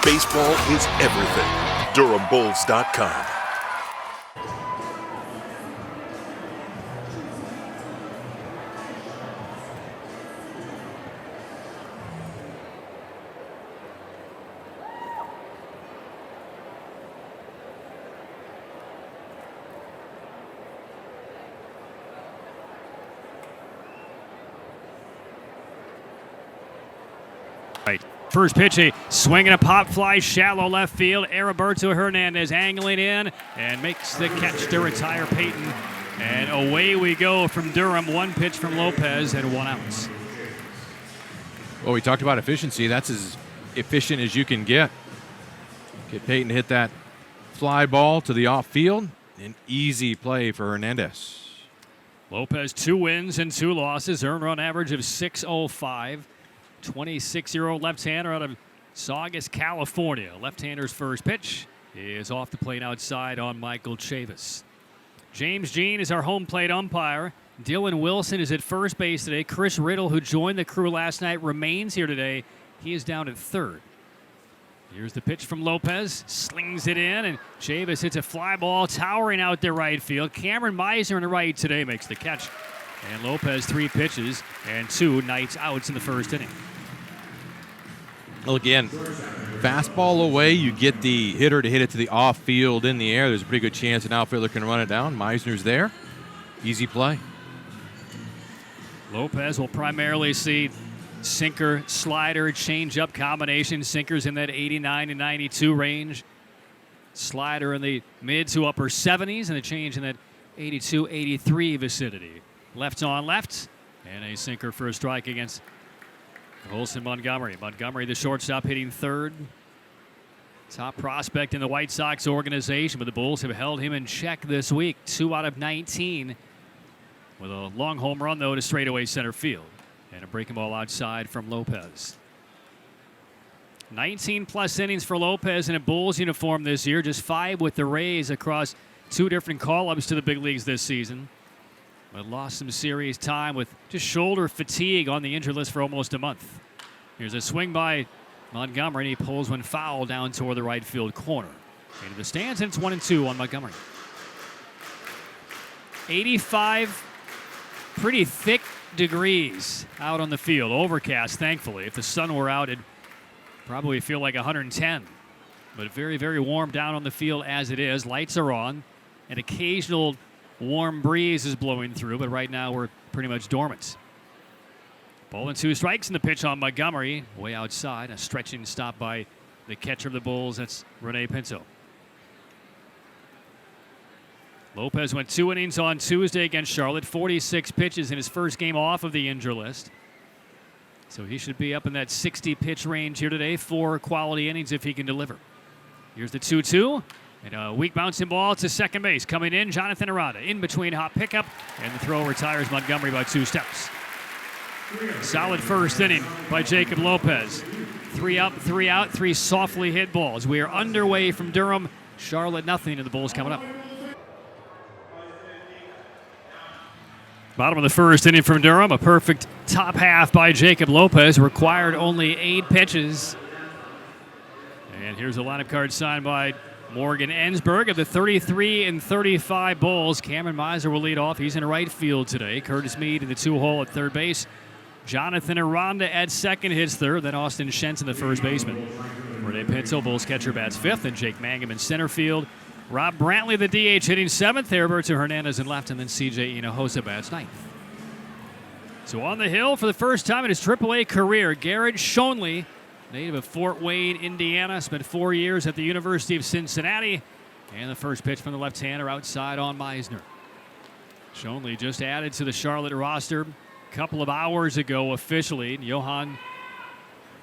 baseball is everything. DurhamBulls.com. First pitch, a swing and a pop fly, shallow left field. Heriberto Hernandez angling in and makes the catch to retire Peyton. And away we go from Durham. One pitch from Lopez and 1 out. Well, we talked about efficiency. That's as efficient as you can get. Get Peyton to hit that fly ball to the off field. An easy play for Hernandez. Lopez 2 wins and 2 losses. Earned run average of .605. 26-year-old left-hander out of Saugus, California. Left-hander's first pitch is off the plate outside on Michael Chavis. James Jean is our home plate umpire. Dylan Wilson is at first base today. Chris Riddle, who joined the crew last night, remains here today. He is down at third. Here's the pitch from Lopez. Slings it in, and Chavis hits a fly ball towering out to right field. Cameron Meisner in the right today makes the catch. And Lopez 3 pitches and 2 nights outs in the first inning. Well, again, fastball away, you get the hitter to hit it to the off field in the air. There's a pretty good chance an outfielder can run it down. Meisner's there. Easy play. Lopez will primarily see sinker, slider, change-up combination. Sinkers in that 89 to 92 range. Slider in the mid to upper 70s, and a change in that 82, 83 vicinity. Left on left, and a sinker for a strike against Olson Montgomery. Montgomery, the shortstop, hitting third. Top prospect in the White Sox organization, but the Bulls have held him in check this week. 2 out of 19 with a long home run, though, to straightaway center field. And a breaking ball outside from Lopez. 19-plus innings for Lopez in a Bulls uniform this year. Just 5 with the Rays across 2 different call-ups to the big leagues this season. But lost some series time with just shoulder fatigue on the injured list for almost a month. Here's a swing by Montgomery, and he pulls one foul down toward the right field corner. Into the stands, and it's 1-2 on Montgomery. 85 pretty thick degrees out on the field. Overcast, thankfully. If the sun were out, it'd probably feel like 110. But very, very warm down on the field as it is. Lights are on. An occasional warm breeze is blowing through, but right now we're pretty much dormant. Ball and 2 strikes, and the pitch on Montgomery. Way outside, a stretching stop by the catcher of the Bulls. That's Rene Pinto. Lopez went 2 innings on Tuesday against Charlotte. 46 pitches in his first game off of the injured list. So he should be up in that 60-pitch range here today. 4 quality innings if he can deliver. Here's the 2-2. And a weak bouncing ball to second base. Coming in, Jonathan Aranda. In between, hop pickup. And the throw retires Montgomery by 2 steps. Solid first inning by Jacob Lopez. 3 up, 3 out, 3 softly hit balls. We are underway from Durham. Charlotte nothing, and the Bulls coming up. Bottom of the first inning from Durham. A perfect top half by Jacob Lopez. Required only 8 pitches. And here's a lineup card signed by Morgan Ensberg of the 33 and 35 Bulls. Cameron Meisner will lead off. He's in right field today. Curtis Mead in the 2-hole at third base. Jonathan Aranda at second, hits third. Then Austin Shentz in the first baseman. Rene Pinto, Bulls catcher, bats fifth. And Jake Mangum in center field. Rob Brantley, the DH, hitting seventh. Heriberto Hernandez in left. And then C.J. Hinojosa bats ninth. So on the hill for the first time in his AAA career, Garrett Schonely, native of Fort Wayne, Indiana, spent 4 years at the University of Cincinnati. And the first pitch from the left-hander outside on Meisner. Schonely just added to the Charlotte roster a couple of hours ago officially. Johan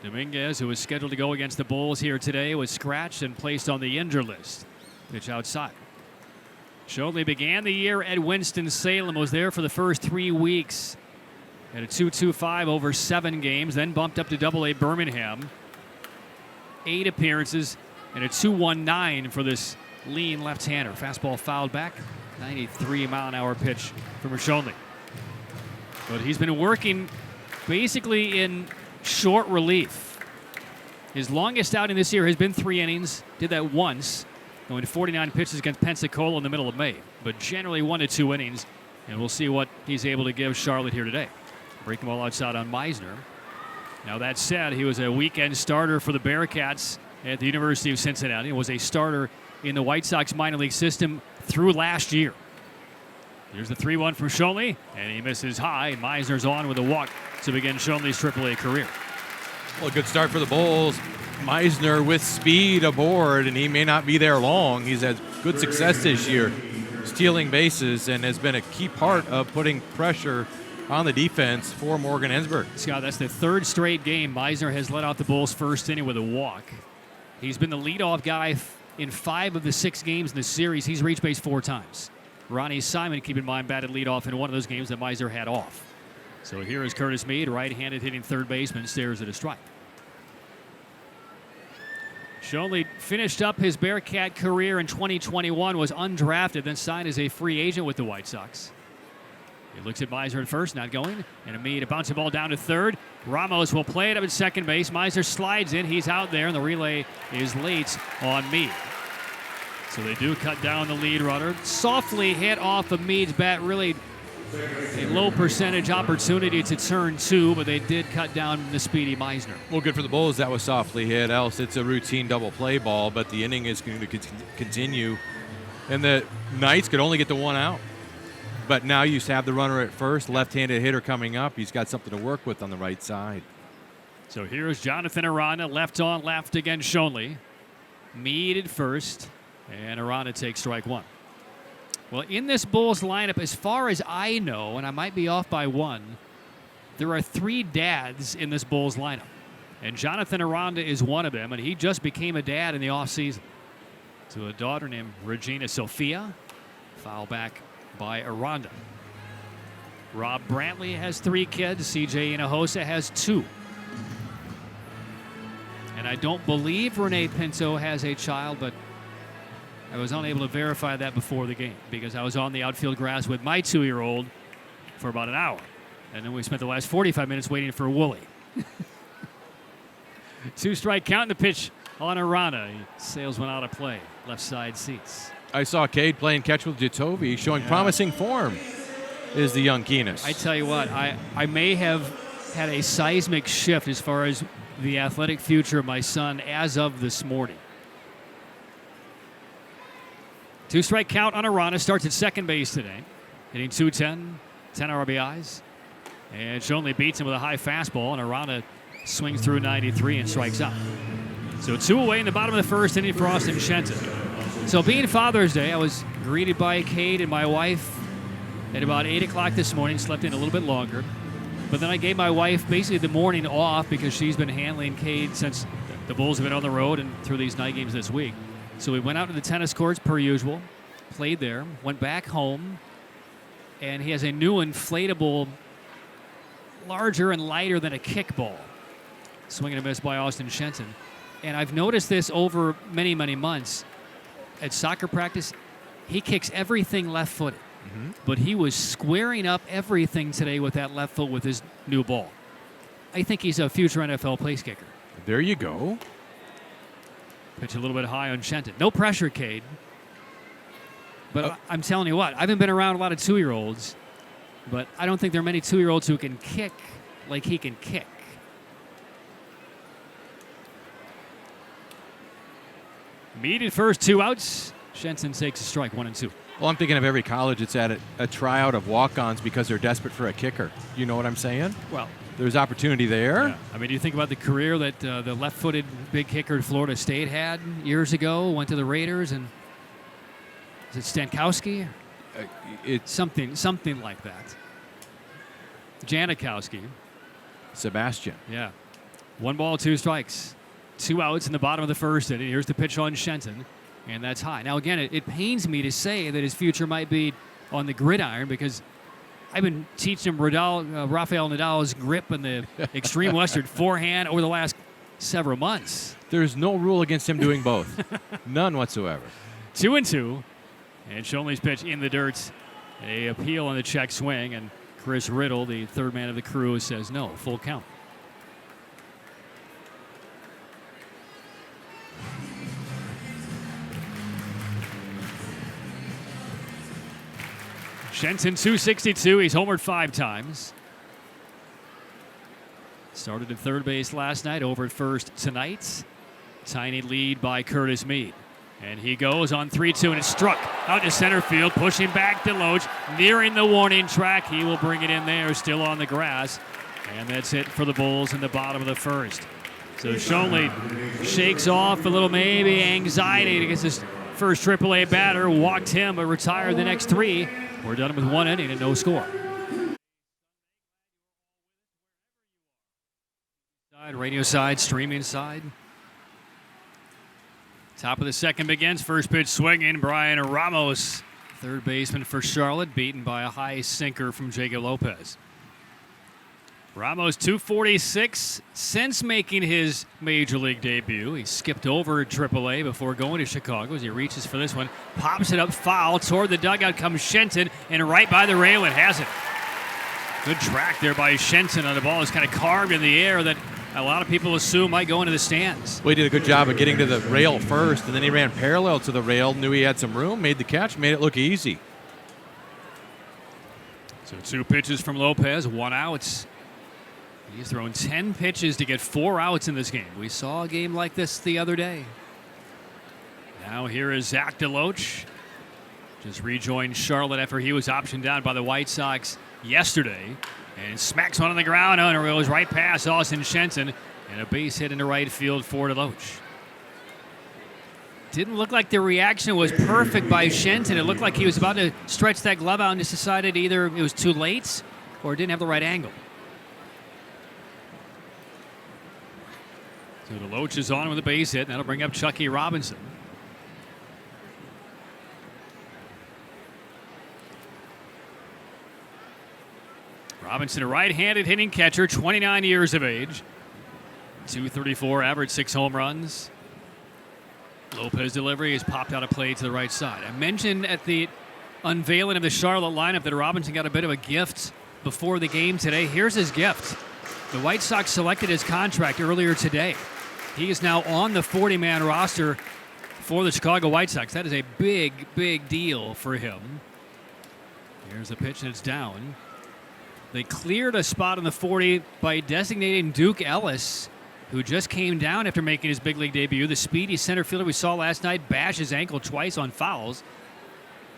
Dominguez, who was scheduled to go against the Bulls here today, was scratched and placed on the injured list. Pitch outside. Schonely began the year at Winston-Salem, was there for the first 3 weeks. Had a 2.25 over 7 games, then bumped up to Double-A Birmingham. 8 appearances and a 2.19 for this lean left-hander. Fastball fouled back. 93-mile-an-hour pitch from Schonely. But he's been working basically in short relief. His longest outing this year has been 3 innings. Did that once, going 49 pitches against Pensacola in the middle of May. But generally 1 to 2 innings, and we'll see what he's able to give Charlotte here today. Breaking ball outside on Meisner. Now that said, he was a weekend starter for the Bearcats at the University of Cincinnati and was a starter in the White Sox minor league system through last year. Here's the 3-1 from Schoenle, and he misses high. Meisner's on with a walk to begin Schoenle's AAA career. Well, a good start for the Bulls. Meisner with speed aboard, and he may not be there long. He's had good success this year, stealing bases, and has been a key part of putting pressure on the defense for Morgan Ensberg. Scott, that's the 3rd straight game Meisner has led off the Bulls' first inning with a walk. He's been the leadoff guy in 5 of the 6 games in the series. He's reached base 4 times. Ronnie Simon, keep in mind, batted leadoff in one of those games that Meisner had off. So here is Curtis Meade, right-handed hitting third baseman, stares at a strike. Schoenle finished up his Bearcat career in 2021, was undrafted, then signed as a free agent with the White Sox. He looks at Meisner at first, not going. And Meade to bounce the ball down to third. Ramos will play it up at second base. Meisner slides in. He's out there, and the relay is late on Meade. So they do cut down the lead runner. Softly hit off of Meade's bat. Really a low percentage opportunity to turn 2, but they did cut down the speedy Meisner. Well, good for the Bulls. That was softly hit. Else it's a routine double play ball, but the inning is going to continue. And the Knights could only get the 1 out. But now you have the runner at first, left-handed hitter coming up. He's got something to work with on the right side. So here's Jonathan Arana, left on left against Schoenle. Meade at first, and Arana takes strike 1. Well, in this Bulls lineup, as far as I know, and I might be off by 1, there are 3 dads in this Bulls lineup. And Jonathan Arana is one of them, and he just became a dad in the offseason to a daughter named Regina Sophia. Foul back by Aranda. Rob Brantley has 3 kids. CJ Hinojosa has 2. And I don't believe Renee Pinto has a child, but I was unable to verify that before the game because I was on the outfield grass with my 2-year-old for about an hour. And then we spent the last 45 minutes waiting for Wooly. 2-strike count, and the pitch on Arana. He sails one out of play. Left side seats. I saw Cade playing catch with Jatovi, showing promising form, is the young Keenest. I tell you what, I may have had a seismic shift as far as the athletic future of my son as of this morning. 2-strike count on Arana. Starts at second base today. Hitting .210, 10 RBIs. And Schoenle beats him with a high fastball, and Arana swings through 93 and strikes out. So 2 away in the bottom of the first inning for Austin Shenton. So being Father's Day, I was greeted by Cade and my wife at about 8 o'clock this morning, slept in a little bit longer. But then I gave my wife basically the morning off because she's been handling Cade since the Bulls have been on the road and through these night games this week. So we went out to the tennis courts per usual, played there, went back home, and he has a new inflatable, larger and lighter than a kickball. Swing and a miss by Austin Shenton. And I've noticed this over many, many months. At soccer practice, he kicks everything left-footed. Mm-hmm. But he was squaring up everything today with that left foot with his new ball. I think he's a future NFL place kicker. There you go. Pitch a little bit high on Shenton. No pressure, Cade. But I'm telling you what, I haven't been around a lot of 2-year-olds, but I don't think there are many 2-year-olds who can kick like he can kick. Meade at first, 2 outs. Shenton takes a strike, 1-2. Well, I'm thinking of every college that's at a tryout of walk-ons because they're desperate for a kicker. You know what I'm saying? Well, there's opportunity there. Yeah. I mean, do you think about the career that the left-footed big kicker at Florida State had years ago? Went to the Raiders, and is it Stankowski? It's something like that. Janikowski. Sebastian. Yeah. 1 ball, 2 strikes. 2 outs in the bottom of the first inning. Here's the pitch on Shenton, and that's high. Now, again, it pains me to say that his future might be on the gridiron because I've been teaching him Rafael Nadal's grip and the extreme western forehand over the last several months. There's no rule against him doing both. None whatsoever. 2-2, and Schoenle's pitch in the dirt. A appeal on the check swing, and Chris Riddle, the third man of the crew, says no, full count. Shenton 262. He's homered 5 times. Started at third base last night, over at first tonight. Tiny lead by Curtis Mead. And he goes on 3-2, and it's struck out to center field, pushing back DeLoach, nearing the warning track. He will bring it in there, still on the grass. And that's it for the Bulls in the bottom of the first. So Schonely shakes off a little maybe anxiety against his first AAA batter, walked him, but retired the next 3. We're done with 1 inning and no score. Radio side, streaming side. Top of the second begins. First pitch swinging. Brian Ramos, third baseman for Charlotte, beaten by a high sinker from Jacob Lopez. Ramos 246 since making his major league debut. He skipped over AAA before going to Chicago as he reaches for this one. Pops it up foul. Toward the dugout comes Shenton, and right by the rail it has it. Good track there by Shenton on the ball. It's kind of carved in the air that a lot of people assume might go into the stands. Well, he did a good job of getting to the rail first, and then he ran parallel to the rail, knew he had some room, made the catch, made it look easy. So 2 pitches from Lopez, 1 out. He's thrown 10 pitches to get 4 outs in this game. We saw a game like this the other day. Now here is Zach DeLoach. Just rejoined Charlotte after he was optioned down by the White Sox yesterday. And smacks one on the ground, and it goes right past Austin Shenton. And a base hit into right field for DeLoach. Didn't look like the reaction was perfect by Shenton. It looked like he was about to stretch that glove out and just decided either it was too late or didn't have the right angle. So DeLoach is on with a base hit. That'll bring up Chucky Robinson. Robinson, a right-handed hitting catcher, 29 years of age. 234 average, 6 home runs. Lopez delivery has popped out of play to the right side. I mentioned at the unveiling of the Charlotte lineup that Robinson got a bit of a gift before the game today. Here's his gift. The White Sox selected his contract earlier today. He is now on the 40-man roster for the Chicago White Sox. That is a big, big deal for him. Here's the pitch, and it's down. They cleared a spot on the 40 by designating Duke Ellis, who just came down after making his big league debut. The speedy center fielder we saw last night bash his ankle twice on fouls.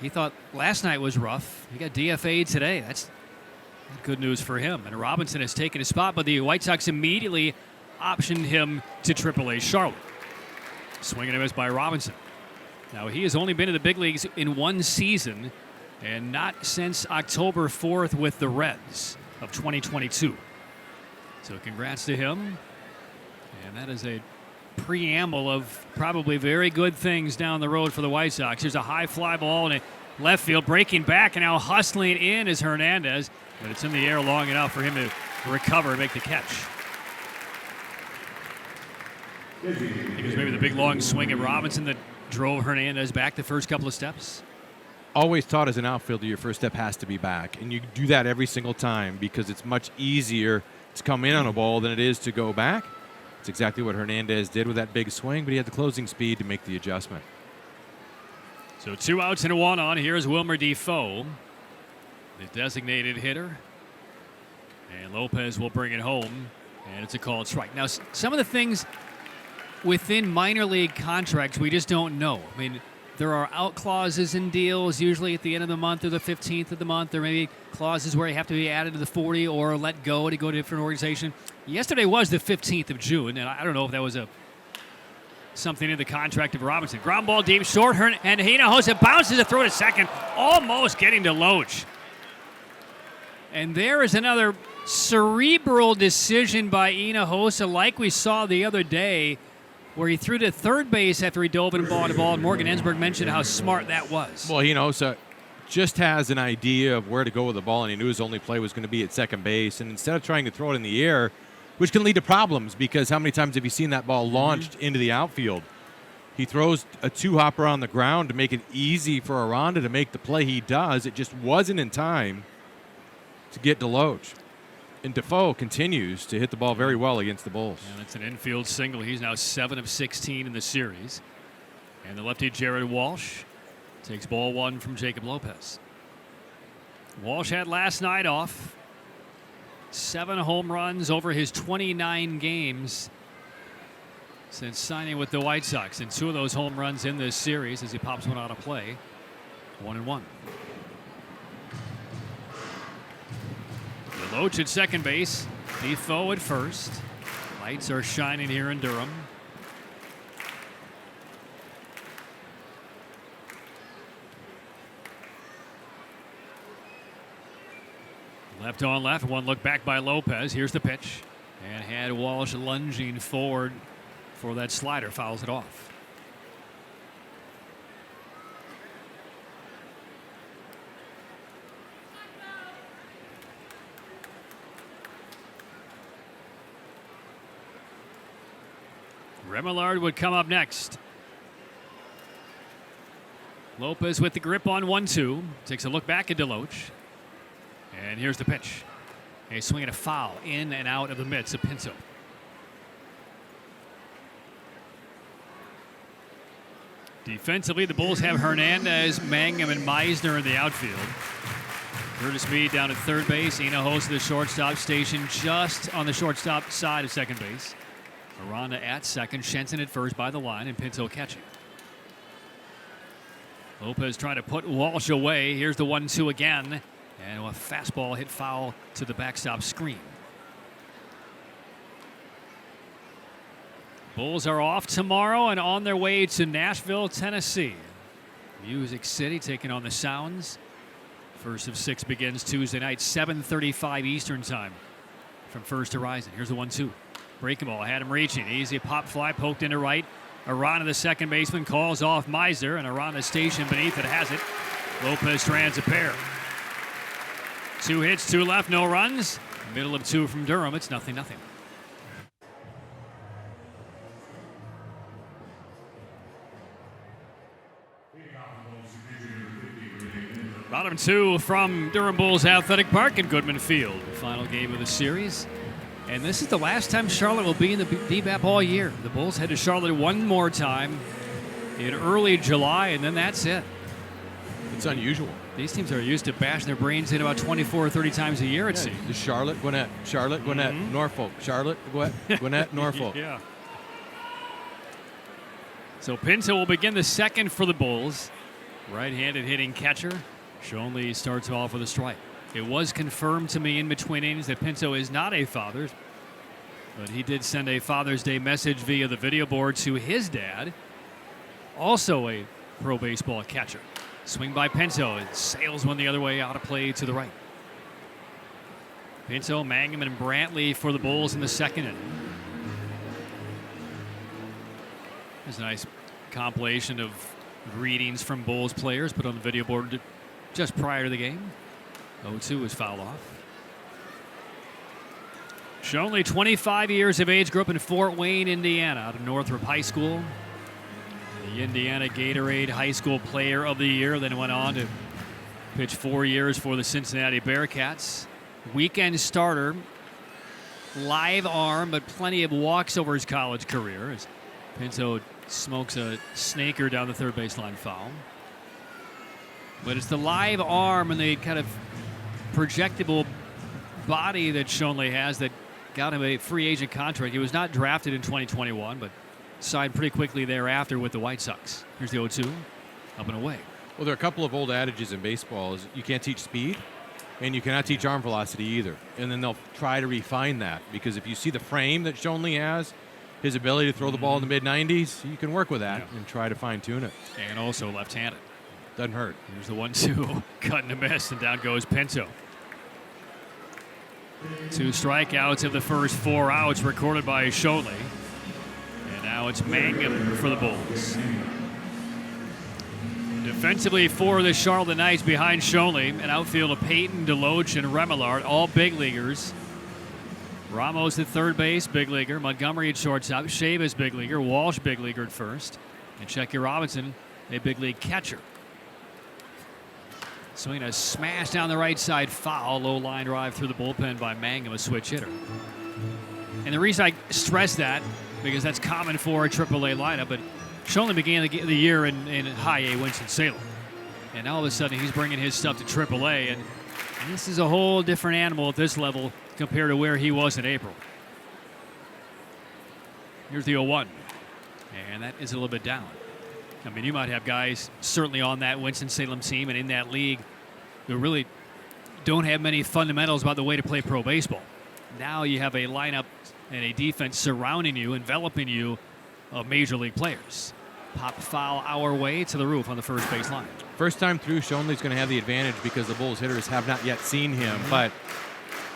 He thought last night was rough. He got DFA'd today. That's good news for him. And Robinson has taken his spot, but the White Sox immediately optioned him to AAA Charlotte. Swing and a miss by Robinson. Now, he has only been in the big leagues in 1 season, and not since October 4th with the Reds of 2022. So congrats to him. And that is a preamble of probably very good things down the road for the White Sox. There's a high fly ball in left field, breaking back, and now hustling in is Hernandez. But it's in the air long enough for him to recover and make the catch. I think it was maybe the big long swing at Robinson that drove Hernandez back the first couple of steps. Always taught as an outfielder, your first step has to be back. And you do that every single time because it's much easier to come in on a ball than it is to go back. It's exactly what Hernandez did with that big swing, but he had the closing speed to make the adjustment. So 2 outs and a 1 on. Here's Wilmer Defoe, the designated hitter. And Lopez will bring it home, and it's a called strike. Now, some of the things within minor league contracts we just don't know. I mean, there are out clauses in deals usually at the end of the month or the 15th of the month. There may be clauses where you have to be added to the 40 or let go to go to a different organization. Yesterday was the 15th of June, and I don't know if that was something in the contract of Robinson. Ground ball deep, short, and Hinojosa bounces a throw to second, almost getting to Loach. And there is another cerebral decision by Hinojosa like we saw the other day, where he threw to third base after he dove and bought a ball. And Morgan Ensberg mentioned how smart that was. Well, Hinojosa just has an idea of where to go with the ball, and he knew his only play was going to be at second base. And instead of trying to throw it in the air, which can lead to problems, because how many times have you seen that ball launched into the outfield? He throws a 2-hopper on the ground to make it easy for Aranda to make the play he does. It just wasn't in time to get DeLoach. And Defoe continues to hit the ball very well against the Bulls. And it's an infield single. He's now 7 of 16 in the series. And the lefty Jared Walsh takes ball 1 from Jacob Lopez. Walsh had last night off. 7 home runs over his 29 games since signing with the White Sox, and 2 of those home runs in this series as he pops one out of play. 1-1. Deloach at second base. Defoe at first. Lights are shining here in Durham. Left on left. One look back by Lopez. Here's the pitch. And had Walsh lunging forward for that slider. Fouls it off. Remillard would come up next. Lopez with the grip on 1-2. Takes a look back at Deloach. And here's the pitch. A swing and a foul in and out of the midst of Pinto. Defensively, the Bulls have Hernandez, Mangum, and Meisner in the outfield. Curtis Mead down at third base. Hinojosa at the shortstop station just on the shortstop side of second base. Aranda at second, Shenton at first by the line, and Pinto catching. Lopez trying to put Walsh away. Here's the 1-2 again. And a fastball hit foul to the backstop screen. Bulls are off tomorrow and on their way to Nashville, Tennessee. Music City taking on the Sounds. First of 6 begins Tuesday night, 7:35 Eastern time from First Horizon. Here's the 1-2. Breaking ball, had him reaching. Easy pop fly, poked into right. Arana, the second baseman, calls off Meisner, and Arana stationed beneath it has it. Lopez strands a pair. 2 hits, 2 left, no runs. Middle of 2 from Durham, it's 0-0. Bottom 2 from Durham Bulls Athletic Park in Goodman Field. The final game of the series. And this is the last time Charlotte will be in the DBAP all year. The Bulls head to Charlotte one more time in early July, and then that's it. It's unusual. These teams are used to bashing their brains in about 24 or 30 times a year, it seems. The Charlotte, Gwinnett, Charlotte, Gwinnett, Norfolk, Charlotte, Gwinnett, Norfolk. Yeah. So Pinto will begin the second for the Bulls. Right-handed hitting catcher. Shonley starts off with a strike. It was confirmed to me in between innings that Pinto is not a father, but he did send a Father's Day message via the video board to his dad, also a pro baseball catcher. Swing by Pinto. It sails one the other way out of play to the right. Pinto, Mangum, and Brantley for the Bulls in the second inning. There's a nice compilation of greetings from Bulls players put on the video board just prior to the game. 0-2 is fouled off. Shonley, 25 years of age, grew up in Fort Wayne, Indiana, out of Northrop High School. The Indiana Gatorade High School Player of the Year, then went on to pitch 4 years for the Cincinnati Bearcats. Weekend starter, live arm, but plenty of walks over his college career as Pinto smokes a snaker down the third baseline foul. But it's the live arm and the kind of projectable body that Shonley has that got him a free agent contract. He was not drafted in 2021, but signed pretty quickly thereafter with the White Sox. Here's the 0-2, up and away. Well, there are a couple of old adages in baseball. Is you can't teach speed, and you cannot teach arm velocity either. And then they'll try to refine that, because if you see the frame that Shonley has, his ability to throw the ball in the mid-90s, you can work with that and try to fine-tune it. And also left-handed. Doesn't hurt. Here's the 1-2, cutting a miss, and down goes Pinto. 2 strikeouts of the first 4 outs recorded by Shonley. And now it's Mangum for the Bulls. Defensively for the Charlotte Knights behind Shonley, an outfield of Peyton, Deloach, and Remillard, all big leaguers. Ramos at third base, big leaguer. Montgomery at shortstop. Chavis, big leaguer. Walsh, big leaguer at first. And Checky Robinson, a big league catcher. Swing a smash down the right side, foul, low line drive through the bullpen by Mangum, a switch hitter. And the reason I stress that, because that's common for a AAA lineup, but Shonley began the year in high A Winston-Salem. And all of a sudden he's bringing his stuff to AAA, and This is a whole different animal at this level compared to where he was in April. Here's the 0-1. And that is a little bit down. I mean, you might have guys certainly on that Winston-Salem team and in that league who really don't have many fundamentals about the way to play pro baseball. Now you have a lineup and a defense surrounding you, enveloping you of major league players. Pop foul our way to the roof on the first base line. First time through, Schoenley's going to have the advantage because the Bulls hitters have not yet seen him. But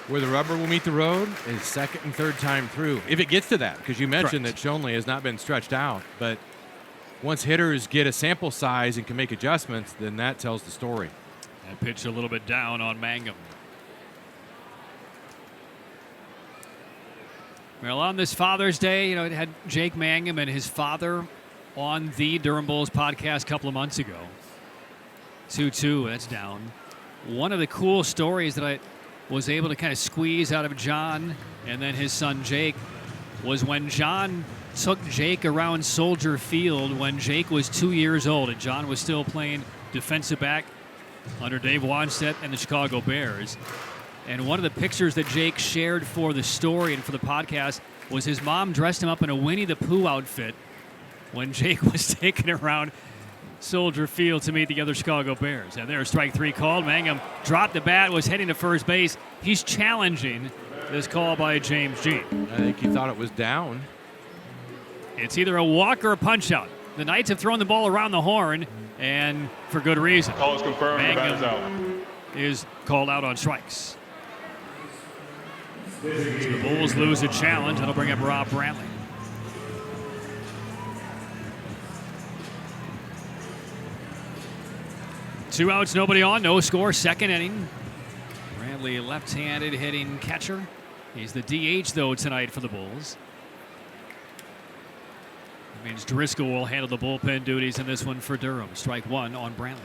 where the rubber will meet the road is second and third time through. If it gets to that, because you mentioned that Schoenley has not been stretched out. But once hitters get a sample size and can make adjustments, then that tells the story. That pitch a little bit down on Mangum. Well, on this Father's Day, it had Jake Mangum and his father on the Durham Bulls podcast a couple of months ago. 2-2, that's down. One of the cool stories that I was able to kind of squeeze out of John and then his son Jake was when John took Jake around Soldier Field when Jake was 2 years old and John was still playing defensive back under Dave Wanstedt and the Chicago Bears. And one of the pictures that Jake shared for the story and for the podcast was his mom dressed him up in a Winnie the Pooh outfit when Jake was taken around Soldier Field to meet the other Chicago Bears. And there's strike three called. Mangum dropped the bat, was heading to first base. He's challenging this call by James Jean. I think he thought it was down. It's either a walk or a punch out. The Knights have thrown the ball around the horn, and for good reason. Call is confirmed. The bat is out. Is called out on strikes. So the Bulls lose a challenge. That'll bring up Rob Brantley. Two outs, nobody on, no score, second inning. Brantley, left-handed hitting catcher. He's the DH, though, tonight for the Bulls. That means Driscoll will handle the bullpen duties in this one for Durham. Strike one on Brantley.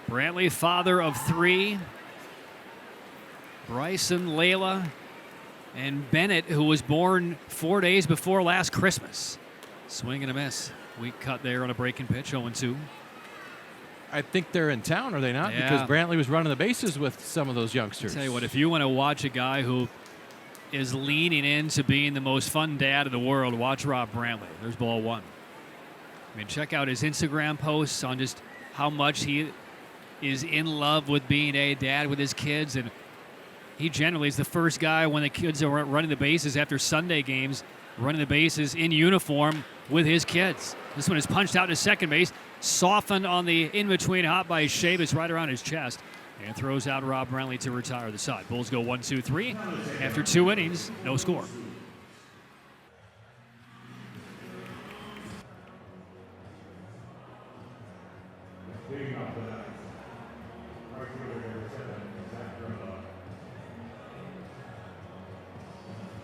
Brantley, father of three. Bryson, Layla, and Bennett, who was born 4 days before last Christmas. Swing and a miss. Weak cut there on a breaking pitch, 0-2. I think they're in town, are they not? Yeah. Because Brantley was running the bases with some of those youngsters. Tell you what, if you want to watch a guy who is leaning into being the most fun dad in the world, watch Rob Brantley. There's ball one. I mean, check out his Instagram posts on just how much he is in love with being a dad with his kids. And he generally is the first guy when the kids are running the bases after Sunday games, running the bases in uniform with his kids. This one is punched out to second base, softened on the in-between hop by Chavis right around his chest, and throws out Rob Brantley to retire the side. Bulls go 1-2-3. After 2 innings, no score.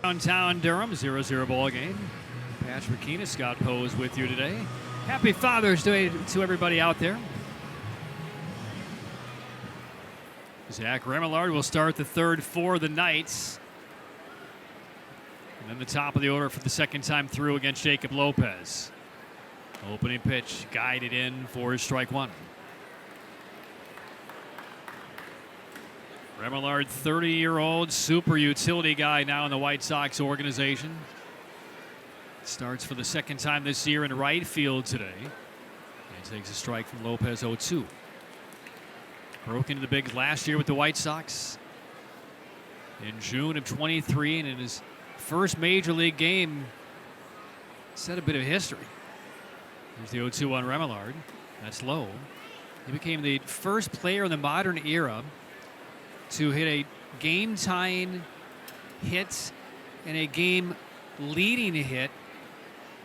Downtown Durham, 0-0 ball game. Patrick Keenan, Scott Pose with you today. Happy Father's Day to everybody out there. Zach Remillard will start the third for the Knights. And then the top of the order for the second time through against Jacob Lopez. Opening pitch guided in for strike one. Remillard, 30-year-old super utility guy now in the White Sox organization. Starts for the second time this year in right field today. And takes a strike from Lopez, 0-2. Broke into the bigs last year with the White Sox in June of 23, and in his first major league game set a bit of history. There's the 0-2 on Remillard. That's low. He became the first player in the modern era to hit a game-tying hit and a game-leading hit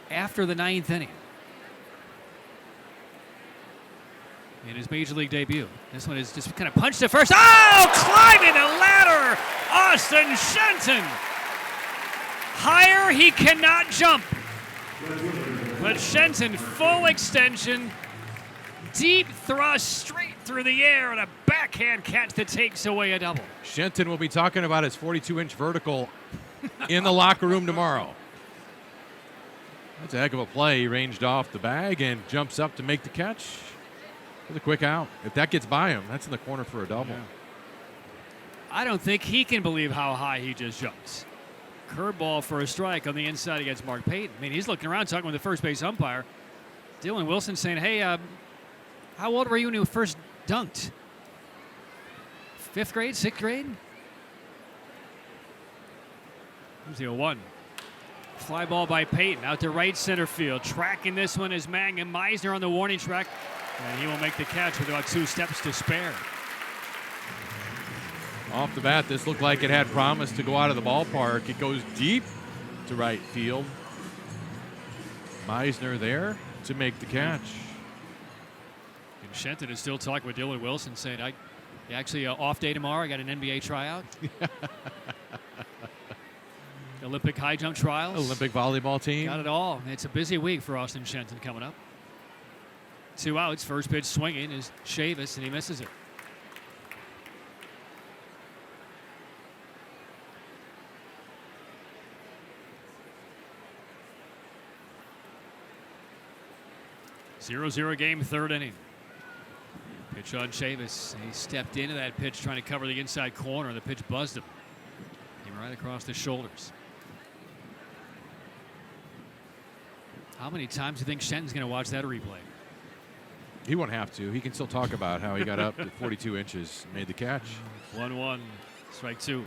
after the ninth inning in his major league debut. This one is just kind of punched to first. Oh, climbing the ladder, Austin Shenton. Higher he cannot jump. But Shenton, full extension, deep thrust straight through the air, and a backhand catch that takes away a double. Shenton will be talking about his 42-inch vertical in the locker room tomorrow. That's a heck of a play. He ranged off the bag and jumps up to make the catch. With a quick out. If that gets by him, that's in the corner for a double. Yeah. I don't think he can believe how high he just jumps. Curveball for a strike on the inside against Mark Payton. I mean, he's looking around talking with the first base umpire. Dylan Wilson saying, hey, how old were you when you first dunked? 5th grade, 6th grade? Here's the 0-1. Fly ball by Payton out to right center field. Tracking this one is Mangum. Meisner on the warning track. And he will make the catch with about 2 steps to spare. Off the bat, this looked like it had promise to go out of the ballpark. It goes deep to right field. Meisner there to make the catch. And Shenton is still talking with Dylan Wilson, saying, actually, off day tomorrow. I got an NBA tryout. Olympic high jump trials. Olympic volleyball team. Got it all. It's a busy week for Austin Shenton coming up. 2 outs. First pitch swinging is Chavis, and he misses it. Zero game, 3rd inning. Pitch on Chavis. He stepped into that pitch trying to cover the inside corner. The pitch buzzed him. Came right across the shoulders. How many times do you think Shenton's going to watch that replay? He won't have to. He can still talk about how he got up to 42 inches and made the catch. 1-1, strike 2.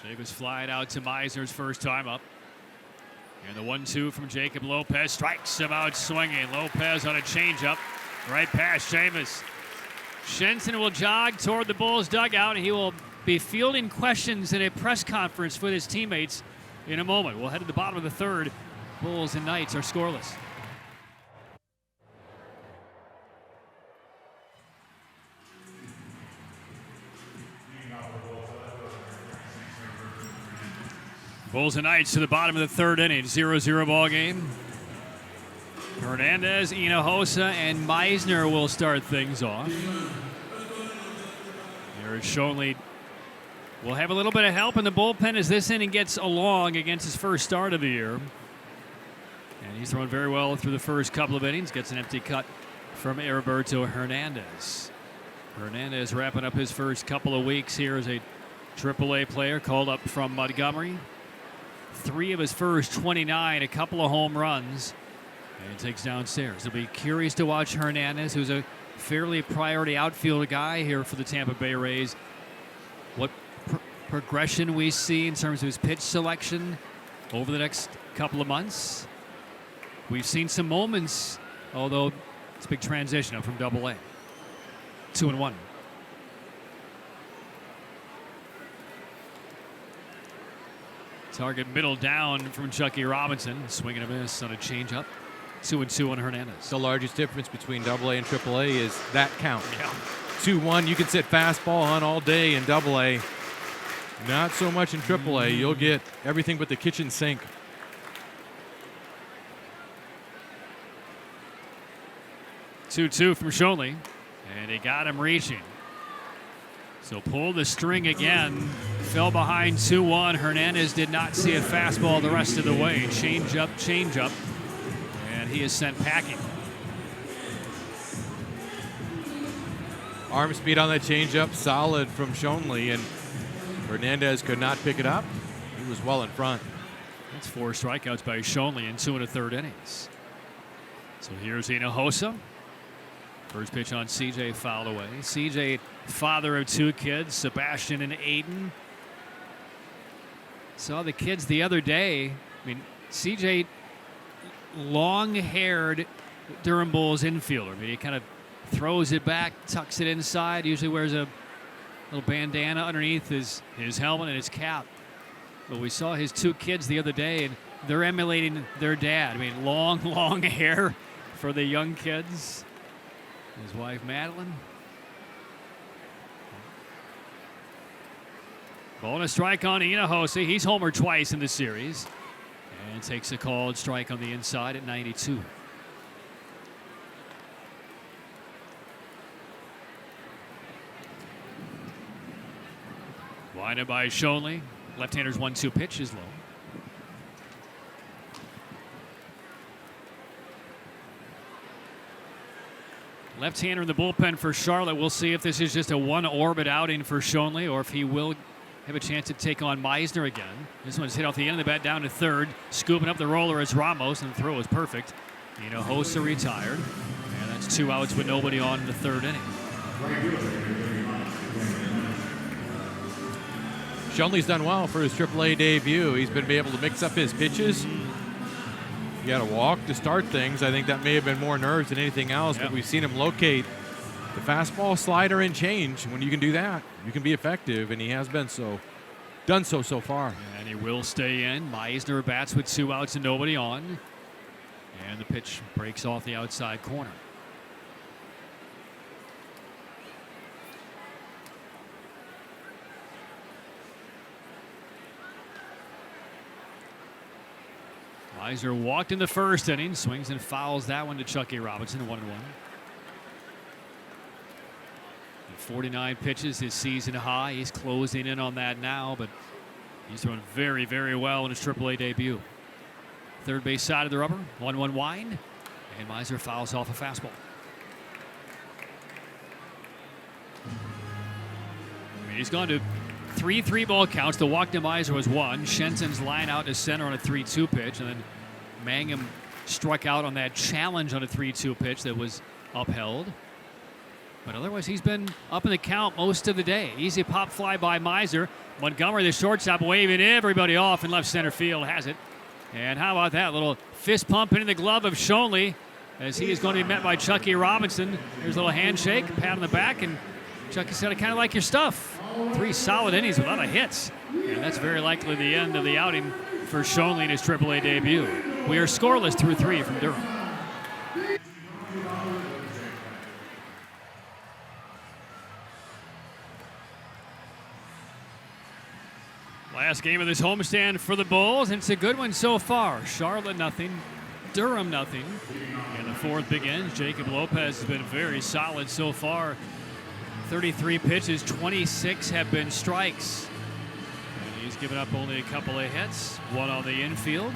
Chavis flying out to Meisner's first time up. And the 1-2 from Jacob Lopez strikes him out swinging. Lopez on a changeup. Right past Chavis. Shenton will jog toward the Bulls dugout, and he will be fielding questions in a press conference with his teammates in a moment. We'll head to the bottom of the 3rd. Bulls and Knights are scoreless. Bulls and Knights to the bottom of the 3rd inning. 0-0 ball game. Hernandez, Hinojosa, and Meisner will start things off. Eric Schonely will have a little bit of help in the bullpen as this inning gets along against his first start of the year. And he's thrown very well through the first couple of innings. Gets an empty cut from Heriberto Hernandez. Hernandez wrapping up his first couple of weeks here as a AAA player called up from Montgomery. 3 of his first 29, a couple of home runs. And takes downstairs. It'll be curious to watch Hernandez, who's a fairly priority outfield guy here for the Tampa Bay Rays. What progression we see in terms of his pitch selection over the next couple of months. We've seen some moments, although it's a big transition up from Double-A. 2-1. Target middle down from Chucky Robinson. Swing and a miss on a changeup. 2-2 on Hernandez. The largest difference between Double-A and Triple-A is that count. Yeah. 2-1. You can sit fastball on all day in Double-A. Not so much in Triple-A. You'll get everything but the kitchen sink. 2-2 from Schonely. And he got him reaching. So pulled the string again. Fell behind 2-1. Hernandez did not see a fastball the rest of the way. Change up. And he is sent packing. Arm speed on that changeup, solid from Schonely, and Hernandez could not pick it up. He was well in front. That's 4 strikeouts by Schonely in 2 1/3 innings. So here's Hinojosa. First pitch on CJ fouled away. CJ, father of 2 kids, Sebastian and Aiden. Saw the kids the other day. I mean, CJ, long-haired Durham Bulls infielder. I mean, he kind of throws it back, tucks it inside, usually wears a little bandana underneath his helmet and his cap. But we saw his 2 kids the other day, and they're emulating their dad. I mean, long hair for the young kids. His wife, Madeline. Bonus strike on Hinojosa. He's homered twice in the series. And takes a called strike on the inside at 92. Winded by Schonely. Left-hander's 1-2 pitch is low. Left-hander in the bullpen for Charlotte. We'll see if this is just a one-orbit outing for Schonely or if he will have a chance to take on Meisner again. This one's hit off the end of the bat down to third. Scooping up the roller is Ramos, and the throw is perfect. Hossa retired. And that's 2 outs with nobody on in the third inning. Schonely's done well for his AAA debut. He's been able to mix up his pitches. He had a walk to start things. I think that may have been more nerves than anything else, but we've seen him locate the fastball, slider, and change. When you can do that, you can be effective, and he has been done so far. And he will stay in. Meisner bats with 2 outs and nobody on. And the pitch breaks off the outside corner. Meisner walked in the first inning, swings and fouls that one to Chucky Robinson, 1-1. 49 pitches, his season high. He's closing in on that now, but he's throwing very, very well in his AAA debut. Third base side of the rubber, 1-1 wind, and Meisner fouls off a fastball. He's gone to 3 3-ball counts. The walk to Meisner was 1. Shensen's line out to center on a 3-2 pitch, and then Mangum struck out on that challenge on a 3-2 pitch that was upheld. But otherwise, he's been up in the count most of the day. Easy pop fly by Meisner. Montgomery, the shortstop, waving everybody off in left center field, has it. And how about that little fist pump into the glove of Schonely as he is going to be met by Chucky Robinson. Here's a little handshake, pat on the back, and Chucky said, "I kind of like your stuff." 3 solid innings with a lot of hits. And that's very likely the end of the outing for Schonely in his AAA debut. We are scoreless through 3 from Durham. Last game of this homestand for the Bulls, and it's a good one so far. Charlotte nothing, Durham nothing. And the fourth begins. Jacob Lopez has been very solid so far. 33 pitches, 26 have been strikes. And he's given up only a couple of hits, 1 on the infield.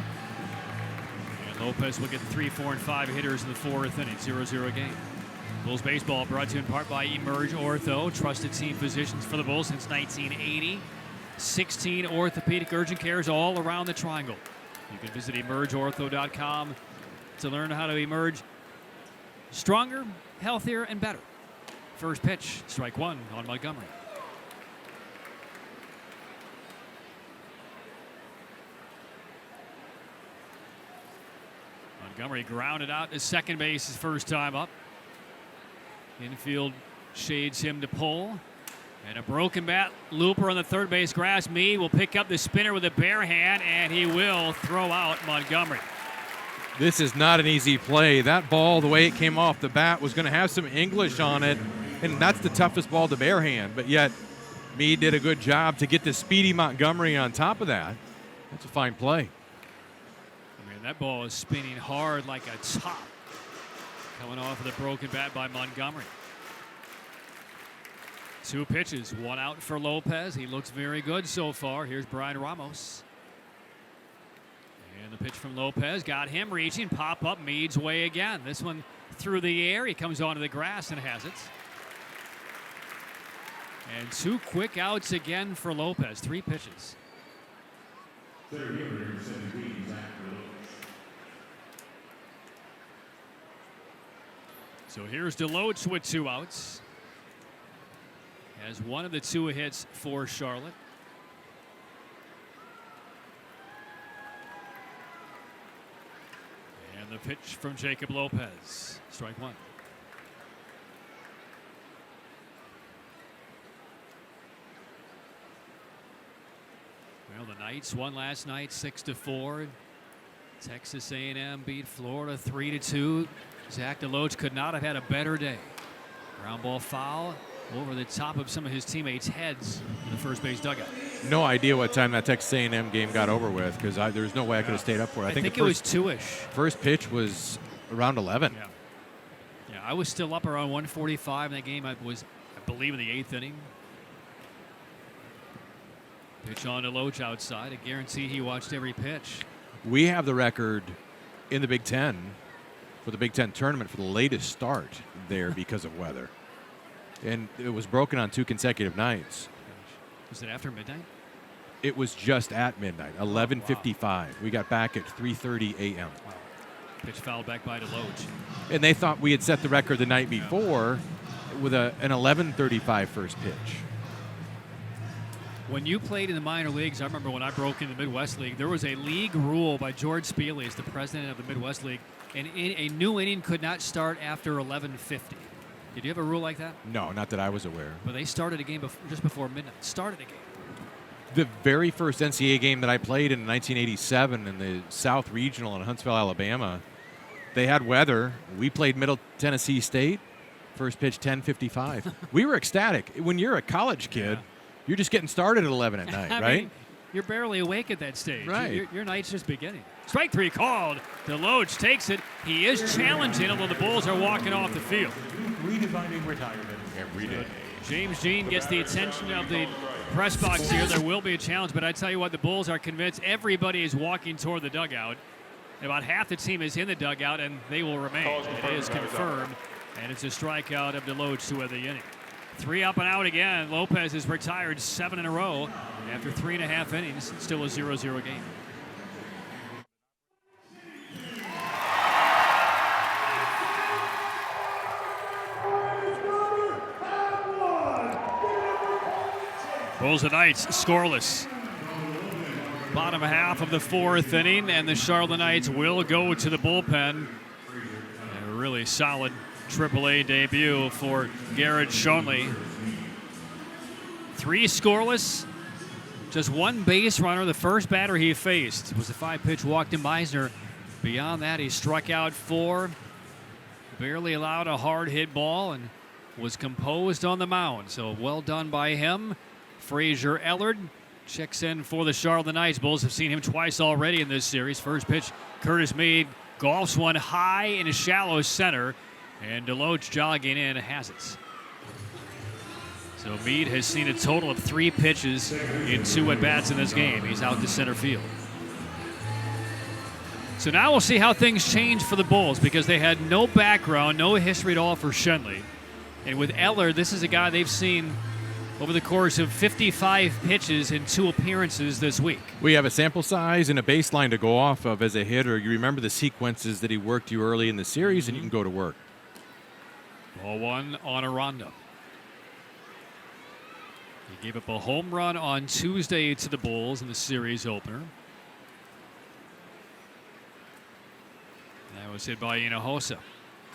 And Lopez will get 3, 4, and 5 hitters in the 4th inning, 0-0 game. Bulls baseball brought to you in part by Emerge Ortho, trusted team physicians for the Bulls since 1980. 16 orthopedic urgent cares all around the triangle. You can visit emergeortho.com to learn how to emerge stronger, healthier, and better. First pitch, strike 1 on Montgomery. Montgomery grounded out to second base his first time up. Infield shades him to pull. And a broken bat looper on the third base grass. Meade will pick up the spinner with a bare hand, and he will throw out Montgomery. This is not an easy play. That ball, the way it came off the bat, was going to have some English on it, and that's the toughest ball to bare hand. But yet, Meade did a good job to get the speedy Montgomery on top of that. That's a fine play. I mean, that ball is spinning hard like a top, coming off of the broken bat by Montgomery. 2 pitches, 1 out for Lopez. He looks very good so far. Here's Brian Ramos. And the pitch from Lopez got him reaching. Pop up Meade's way again. This one through the air. He comes onto the grass and has it. And 2 quick outs again for Lopez. 3 pitches. So here's DeLoach with 2 outs. Has one of the 2 hits for Charlotte. And the pitch from Jacob Lopez. Strike 1. Well, the Knights won last night 6-4. Texas A&M beat Florida 3-2. Zach DeLoach could not have had a better day. Ground ball foul over the top of some of his teammates' heads in the first base dugout. No idea what time that Texas A&M game got over with, because there's no way I could have stayed up for it. I think it was 2-ish. First pitch was around 11. Yeah, I was still up around 1:45 in that game. I believe, in the 8th inning. Pitch on to Loach outside. I guarantee he watched every pitch. We have the record in the Big Ten for the Big Ten tournament for the latest start there because of weather. And it was broken on 2 consecutive nights. Was it after midnight? It was just at midnight, 11:55. Wow. We got back at 3:30 a.m. Wow. Pitch fouled back by DeLoach. And they thought we had set the record the night before with an 11:35 first pitch. When you played in the minor leagues, I remember when I broke in the Midwest League, there was a league rule by George Spieley, as the president of the Midwest League, and a new inning could not start after 11:50. Did you have a rule like that? No, not that I was aware. But they started a game just before midnight. Started a game. The very first NCAA game that I played in 1987 in the South Regional in Huntsville, Alabama, they had weather. We played Middle Tennessee State. First pitch, 10:55. We were ecstatic. When you're a college kid, you're just getting started at 11 at night, right? Mean, you're barely awake at that stage. Right. Your night's just beginning. Strike 3 called. DeLoach takes it. He is challenging, although the Bulls are walking off the field. Redefining retirement every day. James Jean gets the attention of the press box here. There will be a challenge, but I tell you what, the Bulls are convinced everybody is walking toward the dugout. About half the team is in the dugout, and they will remain. It is confirmed, and it's a strikeout of DeLoach to end the inning. 3 up and out again. Lopez is retired 7 in a row after 3.5 innings. Still a 0-0 game. Bulls and Knights scoreless. Bottom half of the 4th inning, and the Charlotte Knights will go to the bullpen. A really solid AAA debut for Garrett Schoenle. 3 scoreless, just 1 base runner. The first batter he faced was a 5-pitch walk to Meisner. Beyond that, he struck out 4, barely allowed a hard hit ball, and was composed on the mound. So well done by him. Frazier Ellard checks in for the Charlotte Knights. Bulls have seen him twice already in this series. First pitch, Curtis Meade golfs one high in a shallow center, and DeLoach jogging in has it. So Meade has seen a total of 3 pitches in 2 at-bats in this game. He's out to center field. So now we'll see how things change for the Bulls, because they had no background, no history at all for Schoenle. And with Ellard, this is a guy they've seen over the course of 55 pitches in 2 appearances this week. We have a sample size and a baseline to go off of as a hitter. You remember the sequences that he worked you early in the series, and you can go to work. Ball 1 on Aranda. He gave up a home run on Tuesday to the Bulls in the series opener. That was hit by Hinojosa.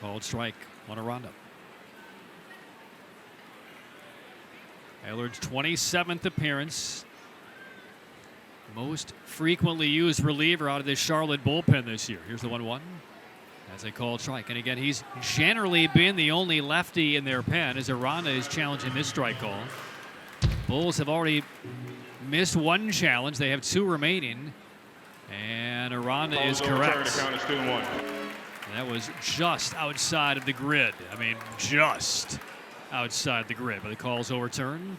Called strike on Aranda. Ellard's 27th appearance. Most frequently used reliever out of the Charlotte bullpen this year. Here's the 1-1 as they call strike. And again, he's generally been the only lefty in their pen as Aranda is challenging this strike call. Bulls have already missed 1 challenge. They have 2 remaining. And Aranda is correct. That was just outside of the grid. I mean, just outside the grid, but the call's overturned.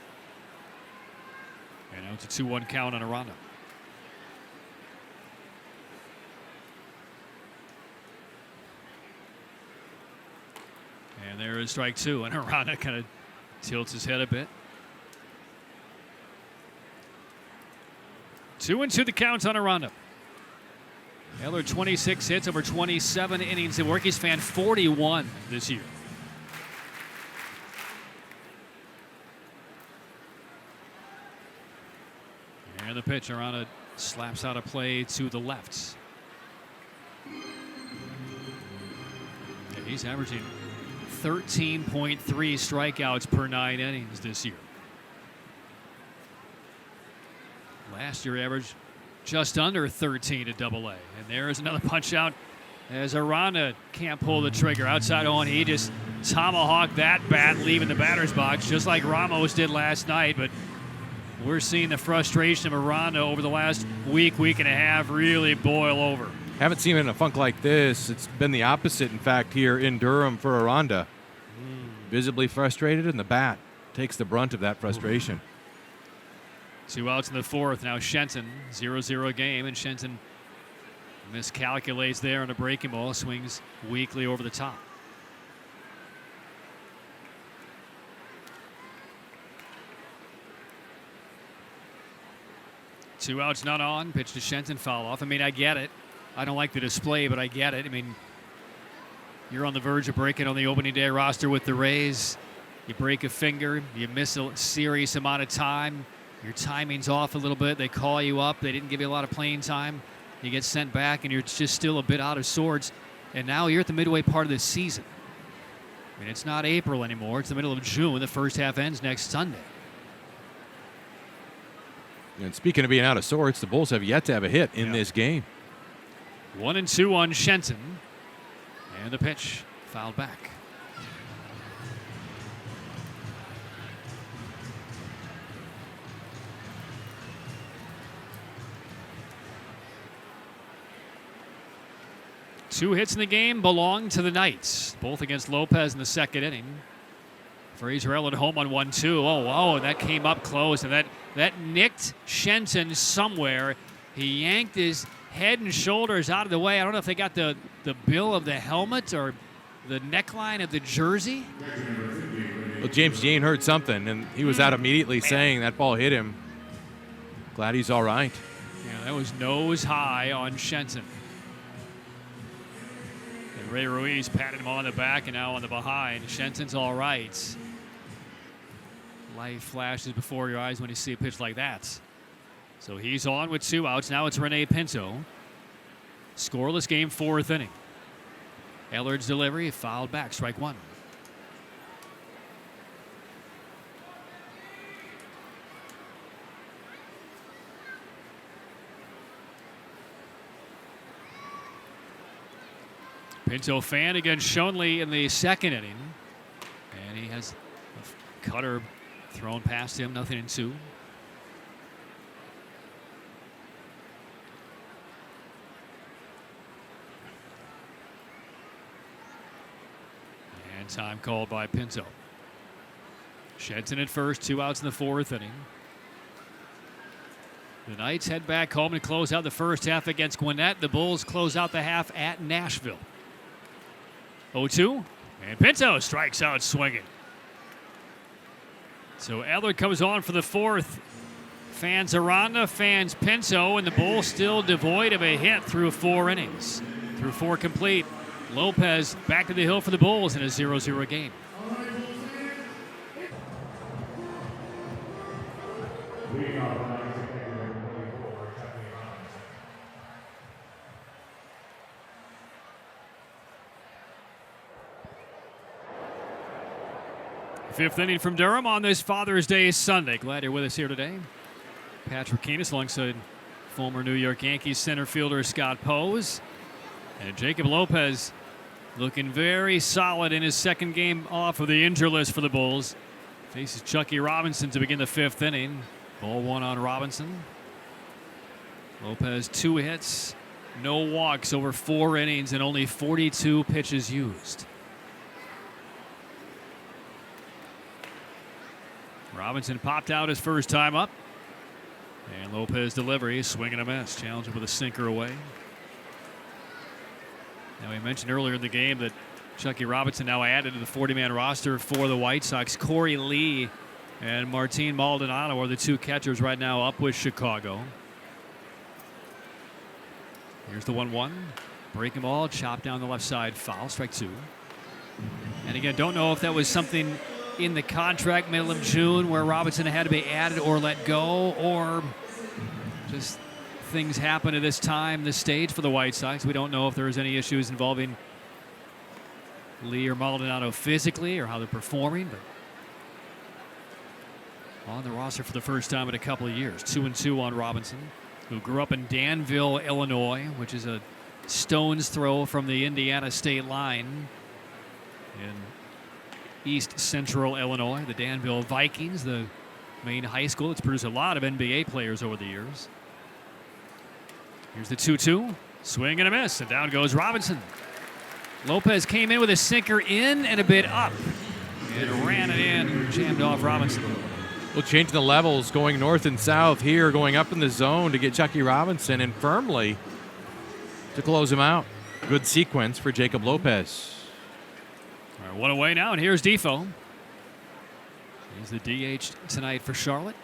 And now it's a 2-1 count on Aranda. And there is strike 2, and Aranda kind of tilts his head a bit. 2-2 the count on Aranda. Ellard 26 hits over 27 innings at work. He's fanned 41 this year. And the pitch, Aranda slaps out a play to the left. And he's averaging 13.3 strikeouts per 9 innings this year. Last year averaged just under 13 at AA. And there's another punch out as Aranda can't pull the trigger. Outside on, he just tomahawked that bat, leaving the batter's box, just like Ramos did last night. But we're seeing the frustration of Aranda over the last week and a half really boil over. Haven't seen him in a funk like this. It's been the opposite, in fact, here in Durham for Aranda. Visibly frustrated, and the bat takes the brunt of that frustration. 2 outs in the fourth. Now Shenton, 0-0 game, and Shenton miscalculates there on a breaking ball, swings weakly over the top. Two outs, none on. Pitch to Shenton, foul off. I mean, I get it. I don't like the display, but I get it. I mean, you're on the verge of breaking on the opening day roster with the Rays. You break a finger, you miss a serious amount of time. Your timing's off a little bit. They call you up. They didn't give you a lot of playing time. You get sent back, and you're just still a bit out of sorts. And now you're at the midway part of the season. I mean, it's not April anymore. It's the middle of June. The first half ends next Sunday. And speaking of being out of sorts, the Bulls have yet to have a hit in this game. 1-2 on Shenton. And the pitch fouled back. Two hits in the game belong to the Knights, both against Lopez in the second inning. Fraser-Elliott home on 1-2. Oh, wow, that came up close, and that nicked Shenton somewhere. He yanked his head and shoulders out of the way. I don't know if they got the bill of the helmet or the neckline of the jersey. Well, James Jane heard something, and he was out immediately saying that ball hit him. Glad he's all right. Yeah, that was nose high on Shenton. And Ray Ruiz patted him on the back and now on the behind. Shenton's all right. Life flashes before your eyes when you see a pitch like that. So he's on with 2 outs. Now it's Rene Pinto. Scoreless game, 4th inning. Ellard's delivery fouled back, strike one. Pinto fan against Schoenle in the second inning. And he has a cutter thrown past him, 0-2. And time called by Pinto. Shenton at first, 2 outs in the 4th inning. The Knights head back home and close out the first half against Gwinnett. The Bulls close out the half at Nashville. 0-2, and Pinto strikes out swinging. So Allard comes on for the 4th. Fans Aranda, fans Pinto, and the Bulls still devoid of a hit through 4 innings. Through 4 complete. Lopez back to the hill for the Bulls in a 0-0 game. Fifth inning from Durham on this Father's Day Sunday. Glad you're with us here today. Patrick Keenis alongside former New York Yankees center fielder Scott Pose. And Jacob Lopez looking very solid in his second game off of the injury list for the Bulls. Faces Chucky Robinson to begin the 5th inning. Ball 1 on Robinson. Lopez 2 hits, no walks over 4 innings and only 42 pitches used. Robinson popped out his first time up. And Lopez delivery, swing and a miss. Challenging with a sinker away. Now, we mentioned earlier in the game that Chucky Robinson now added to the 40-man roster for the White Sox. Corey Lee and Martin Maldonado are the 2 catchers right now up with Chicago. Here's the 1-1. Breaking ball, chopped down the left side, foul, strike 2. And again, don't know if that was something in the contract middle of June where Robinson had to be added or let go, or just things happen at this time, this stage for the White Sox. We don't know if there's any issues involving Lee or Maldonado physically or how they're performing, but on the roster for the first time in a couple of years. 2-2 on Robinson, who grew up in Danville, Illinois, which is a stone's throw from the Indiana state line in East Central Illinois. The Danville Vikings, the main high school that's produced a lot of NBA players over the years. Here's the 2-2. Swing and a miss, and down goes Robinson. Lopez came in with a sinker in and a bit up. And ran it in, jammed off Robinson. Well, changing the levels, going north and south here, going up in the zone to get Chucky Robinson and firmly to close him out. Good sequence for Jacob Lopez. All right, one away now, and here's Defoe. He's the DH tonight for Charlotte.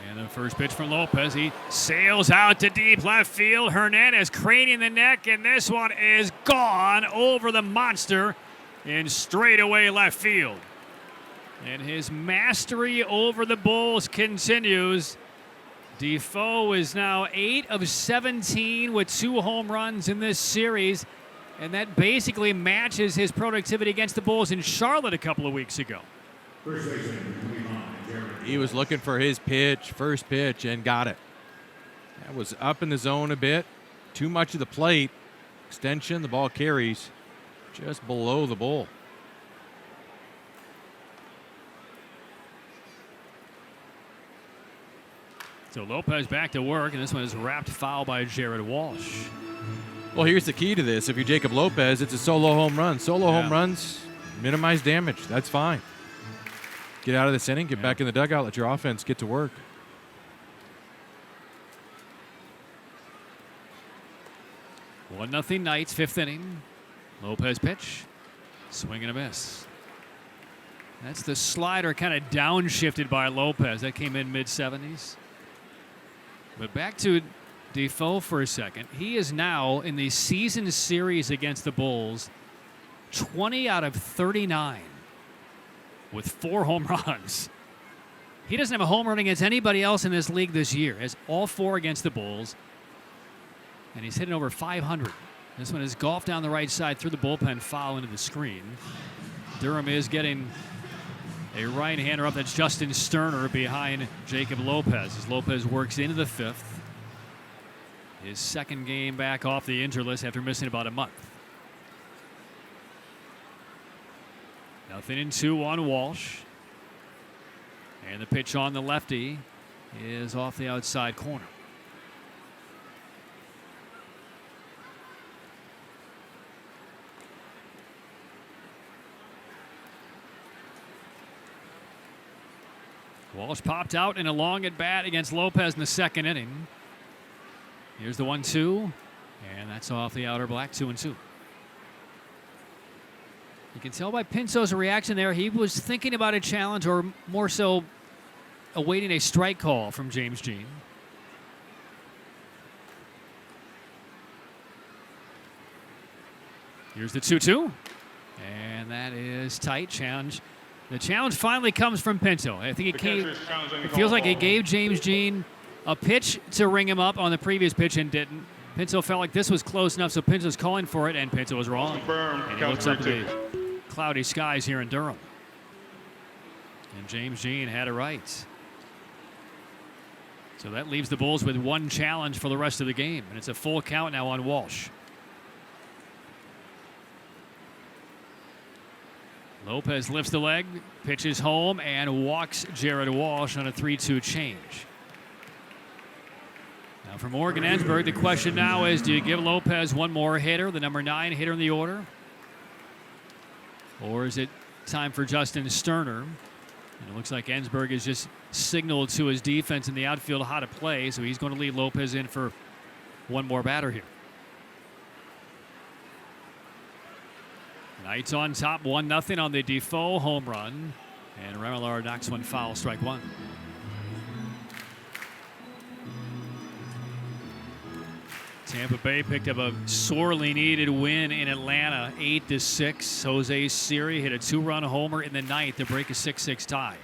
And the first pitch from Lopez. He sails out to deep left field. Hernandez craning the neck, and this one is gone over the monster in straightaway left field. And his mastery over the Bulls continues. Defoe is now 8 of 17 with 2 home runs in this series, and that basically matches his productivity against the Bulls in Charlotte a couple of weeks ago. He was looking for his pitch, first pitch, and got it. That was up in the zone a bit. Too much of the plate. Extension, the ball carries just below the bull. So Lopez back to work, and this one is wrapped foul by Jared Walsh. Well, here's the key to this. If you're Jacob Lopez, it's a solo home run. Solo home runs, minimize damage. That's fine. Get out of this inning, get back in the dugout, let your offense get to work. One nothing Knights, 5th inning. Lopez pitch, swing and a miss. That's the slider kind of downshifted by Lopez. That came in mid-70s. But back to Defoe for a second. He is now in the season series against the Bulls, 20 out of 39 with 4 home runs. He doesn't have a home run against anybody else in this league this year. Has all 4 against the Bulls. And he's hitting over 500. This one is golfed down the right side through the bullpen, foul into the screen. Durham is getting a right-hander up. That's Justin Sterner behind Jacob Lopez as Lopez works into the 5th. His second game back off the injured list after missing about a month. 0-2 on Walsh. And the pitch on the lefty is off the outside corner. Walsh popped out in a long at bat against Lopez in the 2nd inning. Here's the 1-2, and that's off the outer black, 2-2. You can tell by Pinto's reaction there, he was thinking about a challenge, or more so awaiting a strike call from James Jean. Here's the 2-2, and that is tight. Challenge. The challenge finally comes from Pinto. I think it feels like he gave James Jean a pitch to ring him up on the previous pitch and didn't. Pinto felt like this was close enough, so Pinto's calling for it, and Pinto was wrong. And he looks up at the cloudy skies here in Durham. And James Jean had it right. So that leaves the Bulls with 1 challenge for the rest of the game, and it's a full count now on Walsh. Lopez lifts the leg, pitches home, and walks Jared Walsh on a 3-2 change. Now for Morgan Ensberg, the question now is, do you give Lopez one more hitter, the number 9 hitter in the order? Or is it time for Justin Sterner? And it looks like Ensberg has just signaled to his defense in the outfield how to play, so he's going to lead Lopez in for one more batter here. Knights on top, 1-0 on the Defoe home run. And Remillard knocks one foul, strike 1. Tampa Bay picked up a sorely needed win in Atlanta, 8-6. Jose Siri hit a 2-run homer in the 9th to break a 6-6 tie.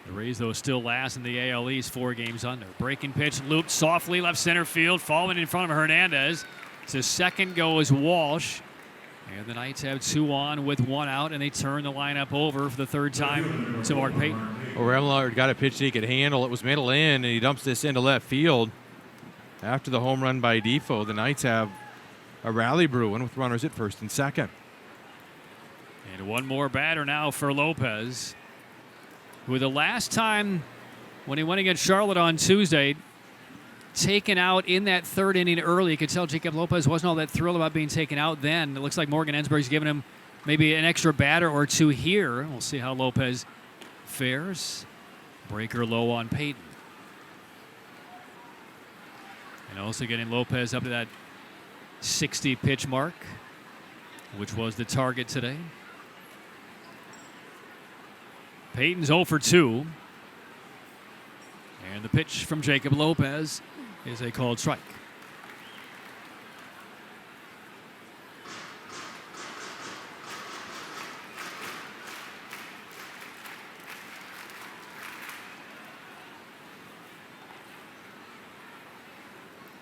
The Rays, though, still last in the AL East, 4 games under. Breaking pitch looped softly left center field, falling in front of Hernandez. So second goes Walsh. And the Knights have 2 on with 1 out, and they turn the lineup over for the 3rd time to Mark Payton. Well, Remillard got a pitch that he could handle. It was middle in, and he dumps this into left field. After the home run by Defoe, the Knights have a rally brewing with runners at 1st and 2nd. And one more batter now for Lopez, who the last time when he went against Charlotte on Tuesday taken out in that third inning early. You could tell Jacob Lopez wasn't all that thrilled about being taken out then. It looks like Morgan Ensberg's giving him maybe an extra batter or two here. We'll see how Lopez fares. Breaker low on Peyton. And also getting Lopez up to that 60 pitch mark, which was the target today. Peyton's 0 for 2. And the pitch from Jacob Lopez is a called strike.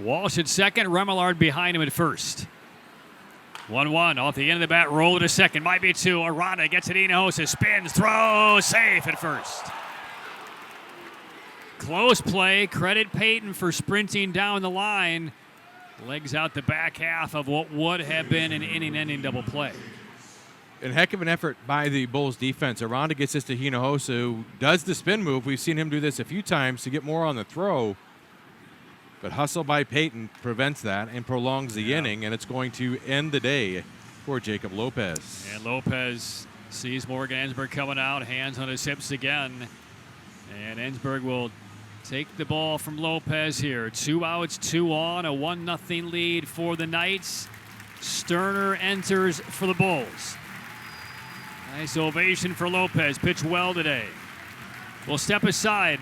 Walsh at second, Remillard behind him at first. 1-1 off the end of the bat, roll to second, might be two. Aranda gets it, Hinojosa spins, throws, safe at first. Close play, credit Peyton for sprinting down the line. Legs out the back half of what would have been an inning-ending double play. And heck of an effort by the Bulls defense. Aranda gets this to Hinojosa, who does the spin move. We've seen him do this a few times to get more on the throw. But hustle by Peyton prevents that and prolongs the inning, and it's going to end the day for Jacob Lopez. And Lopez sees Morgan Ensberg coming out, hands on his hips again. And Ensberg will take the ball from Lopez here. 2 outs, 2 on, a 1-0 lead for the Knights. Sterner enters for the Bulls. Nice ovation for Lopez. Pitched well today. We'll step aside.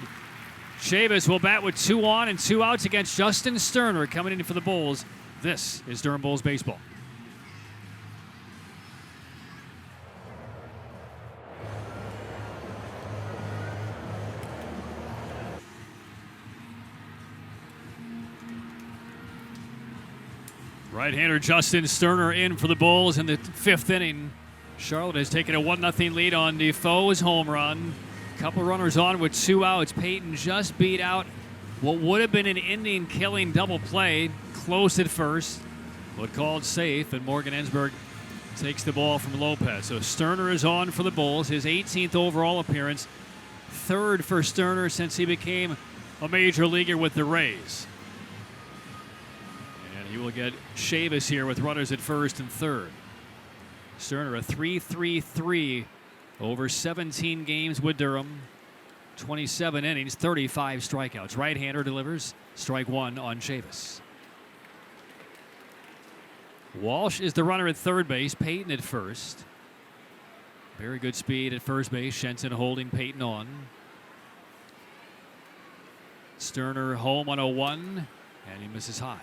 Chavis will bat with 2 on and 2 outs against Justin Sterner coming in for the Bulls. This is Durham Bulls baseball. Right-hander Justin Sterner in for the Bulls in the 5th inning. Charlotte has taken a 1-0 lead on Defoe's home run. Couple runners on with 2 outs. Peyton just beat out what would have been an inning-killing double play. Close at first, but called safe, and Morgan Ensberg takes the ball from Lopez. So Sterner is on for the Bulls, his 18th overall appearance. 3rd for Sterner since he became a major leaguer with the Rays. And he will get Chavis here with runners at first and third. Sterner a 3.33 over 17 games with Durham, 27 innings, 35 strikeouts. Right-hander delivers, strike 1 on Chavis. Walsh is the runner at third base, Peyton at first. Very good speed at first base, Shenton holding Peyton on. Sterner home on a 1, and he misses high.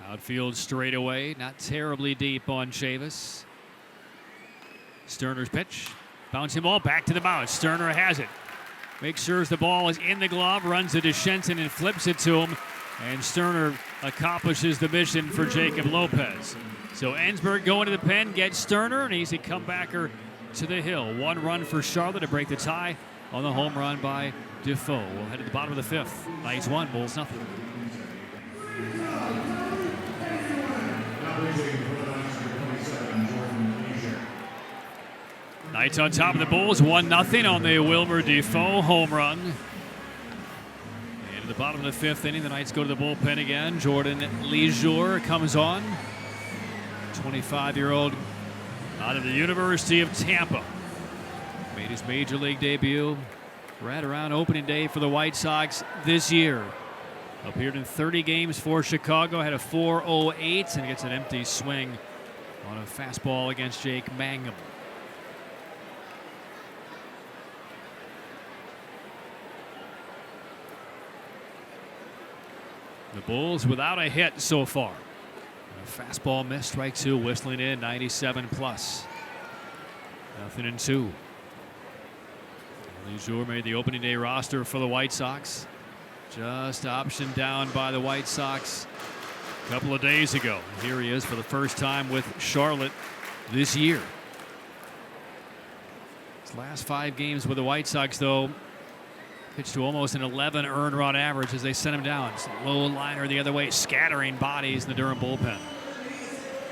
Outfield straightaway, not terribly deep on Chavis. Sterner's pitch, bouncing ball back to the mound. Sterner has it. Makes sure the ball is in the glove, runs it to Shenton and flips it to him. And Sterner accomplishes the mission for Jacob Lopez. So Ensberg going to the pen, gets Sterner, an easy comebacker to the hill. 1 run for Charlotte to break the tie on the home run by Defoe. We'll head to the bottom of the 5th. Knights 1, Bulls 0. Knights on top of the Bulls, 1-0 on the Wilmer Defoe home run. And at the bottom of the 5th inning, the Knights go to the bullpen again. Jordan Leisure comes on. 25-year-old out of the University of Tampa. Made his major league debut right around opening day for the White Sox this year. Appeared in 30 games for Chicago, had a 4.08, and gets an empty swing on a fastball against Jake Mangum. The Bulls without a hit so far. A fastball missed, strike 2, whistling in, 97 plus. 0-2. Leisure made the opening day roster for the White Sox. Just optioned down by the White Sox a couple of days ago. Here he is for the first time with Charlotte this year. His last 5 games with the White Sox, though, pitched to almost an 11 earned run average as they sent him down. Low liner the other way, scattering bodies in the Durham bullpen.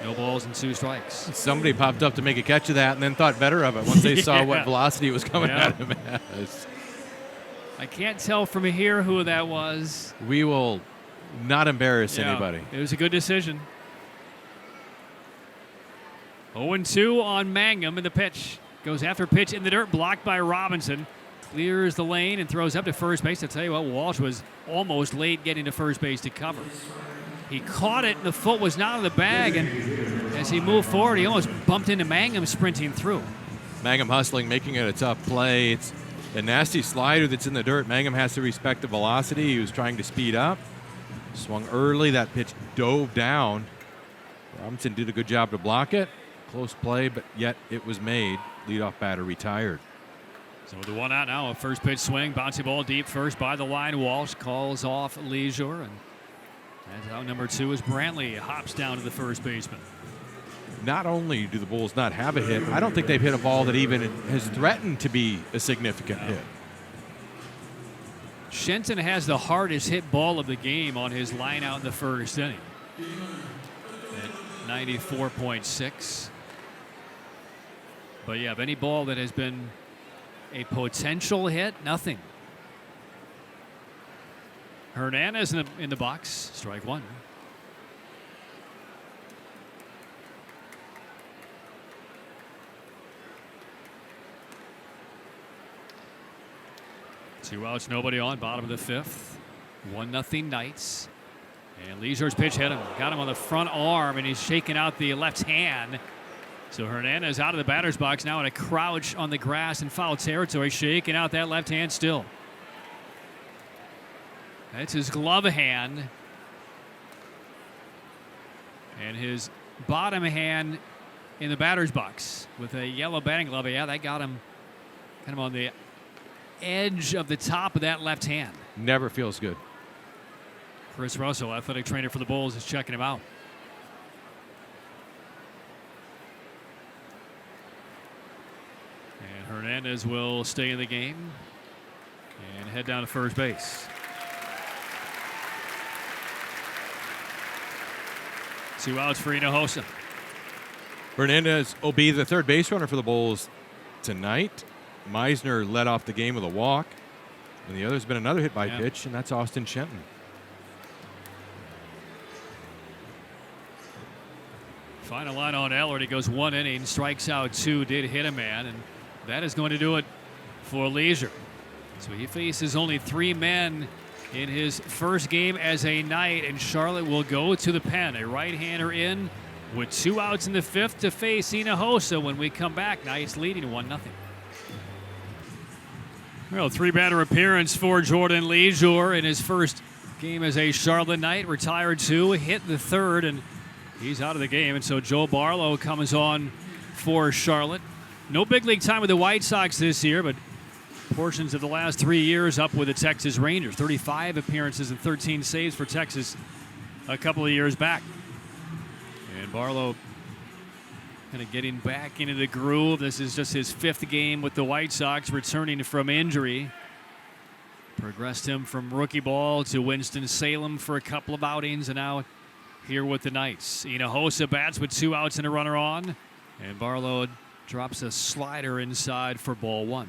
No balls and 2 strikes. Somebody popped up to make a catch of that and then thought better of it once they saw Yeah. what velocity was coming Yeah. at him as. I can't tell from here who that was. We will not embarrass Yeah, anybody. It was a good decision. 0-2 on Mangum in the pitch. Goes after pitch in the dirt, blocked by Robinson. Clears the lane and throws up to first base. I tell you what, Walsh was almost late getting to first base to cover. He caught it and the foot was not in the bag, and as he moved forward, he almost bumped into Mangum sprinting through. Mangum hustling, making it a tough play. It's a nasty slider that's in the dirt. Mangum has to respect the velocity. He was trying to speed up. Swung early. That pitch dove down. Robinson did a good job to block it. Close play, but yet it was made. Leadoff batter retired. So the 1 out now, a first pitch swing, bouncy ball deep first by the line. Walsh calls off Leisure, and that's out number 2 as Brantley hops down to the first baseman. Not only do the Bulls not have a hit, I don't think they've hit a ball that even has threatened to be a significant hit. Shenton has the hardest hit ball of the game on his line out in the first inning at 94.6. But yeah, of any ball that has been a potential hit, nothing. Hernandez in the box, strike 1. Two outs, nobody on, bottom of the 5th. 1-0 Knights. And Leisure's pitch hit him. Got him on the front arm, and he's shaking out the left hand. So Hernandez out of the batter's box now in a crouch on the grass in foul territory, shaking out that left hand still. That's his glove hand. And his bottom hand in the batter's box with a yellow batting glove. Yeah, that got him kind of on the edge of the top of that left hand. Never feels good. Chris Russell, athletic trainer for the Bulls, is checking him out. And Hernandez will stay in the game and head down to first base. Two outs for Hinojosa. Hernandez will be the third base runner for the Bulls tonight. Meisner led off the game with a walk. And the other's been another hit by pitch, and that's Austin Shenton. Final line on Ellard. He goes 1 inning, strikes out 2, did hit a man, and that is going to do it for Leisure. So he faces only 3 men in his first game as a Knight, and Charlotte will go to the pen. A right-hander in with 2 outs in the 5th to face Hinojosa. When we come back, Knights leading 1-0. Well, 3-batter appearance for Jordan Leisure in his first game as a Charlotte Knight. Retired 2, hit the 3rd, and he's out of the game. And so Joe Barlow comes on for Charlotte. No big league time with the White Sox this year, but portions of the last 3 years up with the Texas Rangers. 35 appearances and 13 saves for Texas a couple of years back. And Barlow kind of getting back into the groove. This is just his 5th game with the White Sox, returning from injury. Progressed him from rookie ball to Winston-Salem for a couple of outings, and now here with the Knights. Hinojosa bats with 2 outs and a runner on, and Barlow drops a slider inside for ball 1.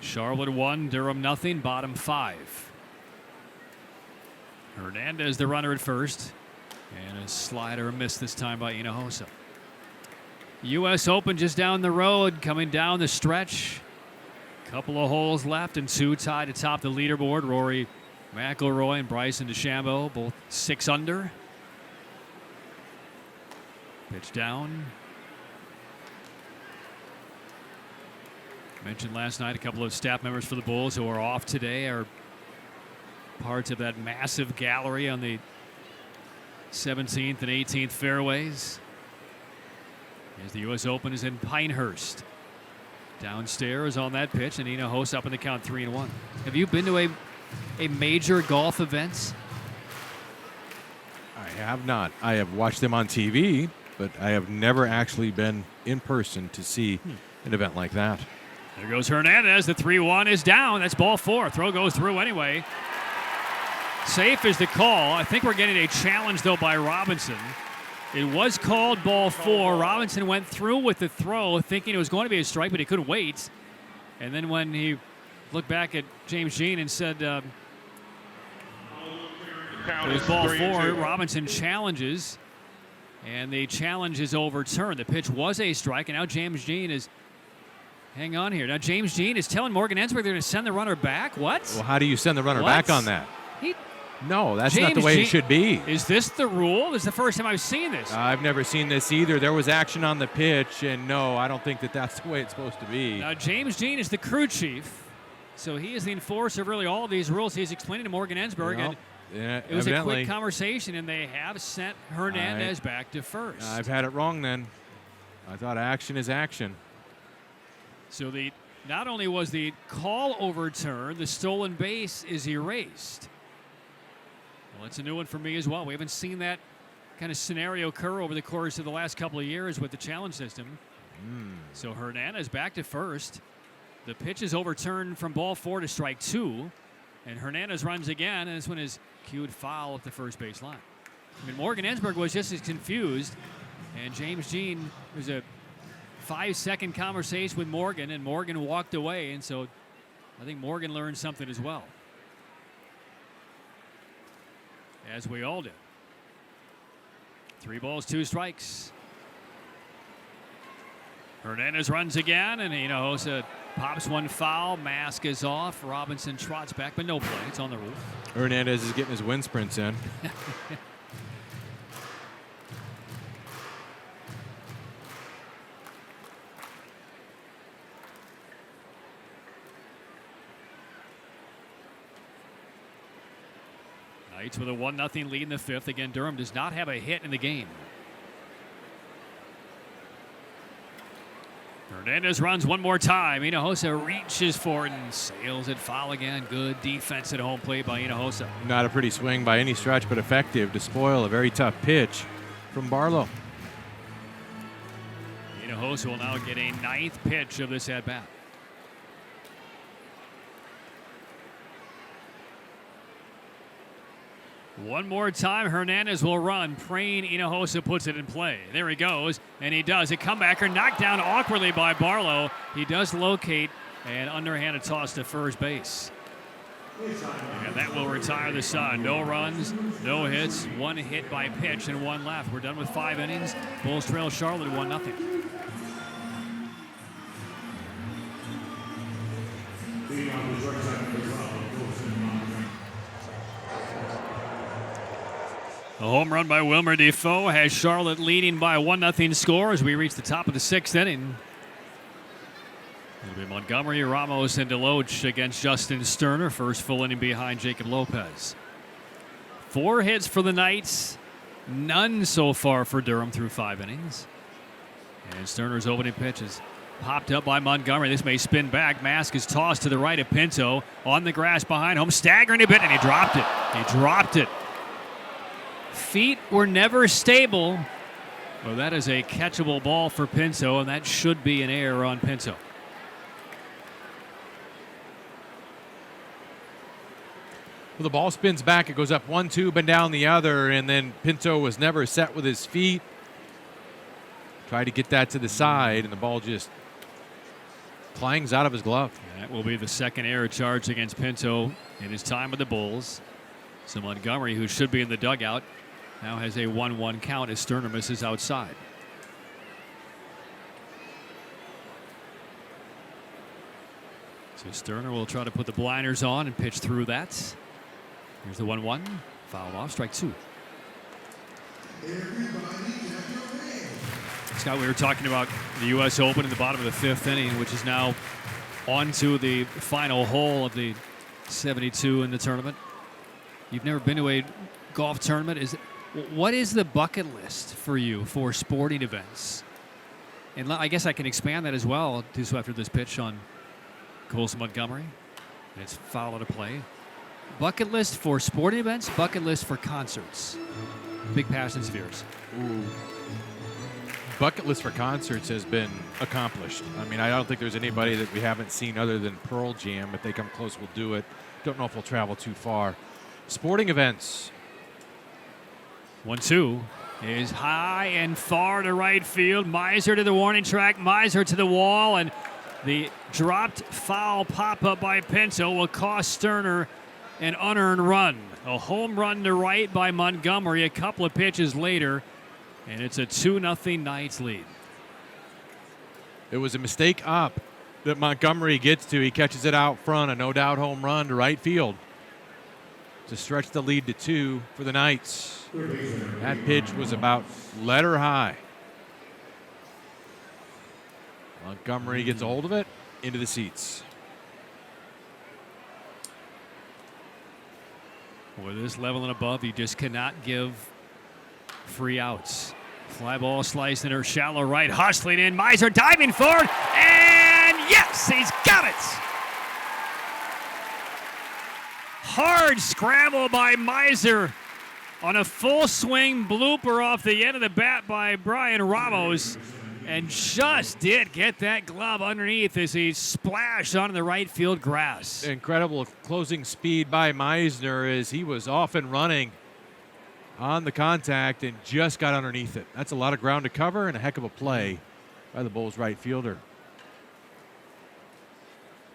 Charlotte 1, Durham nothing, bottom 5. Hernandez the runner at first, and a slider missed this time by Hinojosa. U.S. Open just down the road, coming down the stretch. Couple of holes left and 2 tied atop the leaderboard. Rory McIlroy and Bryson DeChambeau, both 6 under. Pitch down. Mentioned last night a couple of staff members for the Bulls who are off today are parts of that massive gallery on the 17th and 18th fairways. As the U.S. Open is in Pinehurst. Downstairs on that pitch, and Hinojosa up in the count 3-1. Have you been to a major golf event? I have not. I have watched them on TV, but I have never actually been in person to see an event like that. There goes Hernandez. The 3-1 is down. That's ball 4. Throw goes through anyway. Safe is the call. I think we're getting a challenge, though, by Robinson. It was called ball 4. Robinson went through with the throw, thinking it was going to be a strike, but he couldn't wait. And then when he looked back at James Jean and said it was ball 4, Robinson challenges, and the challenge is overturned. The pitch was a strike, and now James Jean is hang on here. Now James Jean is telling Morgan Ensberg they're going to send the runner back. What? Well, how do you send the runner back on that? No, that's James not the way Jean, it should be. Is this the rule? This is the first time I've seen this. I've never seen this either. There was action on the pitch, and no, I don't think that that's the way it's supposed to be. Now, James Jean is the crew chief, so he is the enforcer of really all of these rules. He's explaining to Morgan Ensberg, and it was a quick conversation, and they have sent Hernandez back to first. I've had it wrong then. I thought action is action. So not only was the call overturned, the stolen base is erased. Well, it's a new one for me as well. We haven't seen that kind of scenario occur over the course of the last couple of years with the challenge system. So Hernandez back to first. The pitch is overturned from ball 4 to strike 2. And Hernandez runs again, and this one is cued foul at the first base line. I mean, Morgan Ensberg was just as confused. And James Jean was a 5-second conversation with Morgan, and Morgan walked away. And so I think Morgan learned something as well. As we all did. 3 balls, 2 strikes. Hernandez runs again, and Hinojosa pops one foul. Mask is off. Robinson trots back, but no play. It's on the roof. Hernandez is getting his wind sprints in. Knights with a 1-0 lead in the 5th. Again, Durham does not have a hit in the game. Hernandez runs one more time. Hinojosa reaches for it and sails it foul again. Good defense at home plate by Hinojosa. Not a pretty swing by any stretch, but effective to spoil a very tough pitch from Barlow. Hinojosa will now get a 9th pitch of this at-bat. One more time, Hernandez will run, praying Hinojosa puts it in play. There he goes, and he does. A comebacker knocked down awkwardly by Barlow. He does locate and underhanded toss to first base. And that will retire the side. No runs, no hits, 1 hit by pitch, and 1 left. We're done with 5 innings. Bulls trail Charlotte 1-0. A home run by Wilmer Defoe has Charlotte leading by a 1-0 score as we reach the top of the 6th inning. It'll be Montgomery, Ramos, and Deloach against Justin Sterner. First full inning behind Jacob Lopez. 4 hits for the Knights. None so far for Durham through 5 innings. And Sterner's opening pitch is popped up by Montgomery. This may spin back. Mask is tossed to the right of Pinto. On the grass behind home. Staggering a bit, and he dropped it. He dropped it. Feet were never stable. Well, that is a catchable ball for Pinto, and that should be an error on Pinto. Well, the ball spins back. It goes up 1 tube and down the other, and then Pinto was never set with his feet. Tried to get that to the side, and the ball just clangs out of his glove. That will be the 2nd error charged against Pinto in his time with the Bulls. So Montgomery, who should be in the dugout, now has a 1-1 count as Sterner misses outside. So Sterner will try to put the blinders on and pitch through that. Here's the 1-1. Foul off, strike 2. Scott, we were talking about the U.S. Open in the bottom of the 5th inning, which is now on to the final hole of the 72 in the tournament. You've never been to a golf tournament. What is the bucket list for you for sporting events? And I guess I can expand that as well. Do so after this pitch on Colson Montgomery. And it's foul out of play. Bucket list for sporting events, bucket list for concerts. Big passions of yours. Ooh. Bucket list for concerts has been accomplished. I mean, I don't think there's anybody that we haven't seen other than Pearl Jam. If they come close, we'll do it. Don't know if we'll travel too far. Sporting events. 1-2 is high and far to right field. Miser to the warning track. Miser to the wall, and the dropped foul pop-up by Pinto will cost Sterner an unearned run. A home run to right by Montgomery a couple of pitches later, and it's a 2-0 Knights lead. It was a mistake up that Montgomery gets to. He catches it out front, a no-doubt home run to right field to stretch the lead to 2 for the Knights. That pitch was about letter high. Montgomery gets a hold of it, into the seats. With this level and above, you just cannot give free outs. Fly ball sliced in her shallow right, hustling in. Miser diving forward, and yes, he's got it! Hard scramble by Miser on a full swing blooper off the end of the bat by Brian Ramos, and just did get that glove underneath as he splashed onto the right field grass. Incredible closing speed by Meisner as he was off and running on the contact and just got underneath it. That's a lot of ground to cover and a heck of a play by the Bulls right fielder.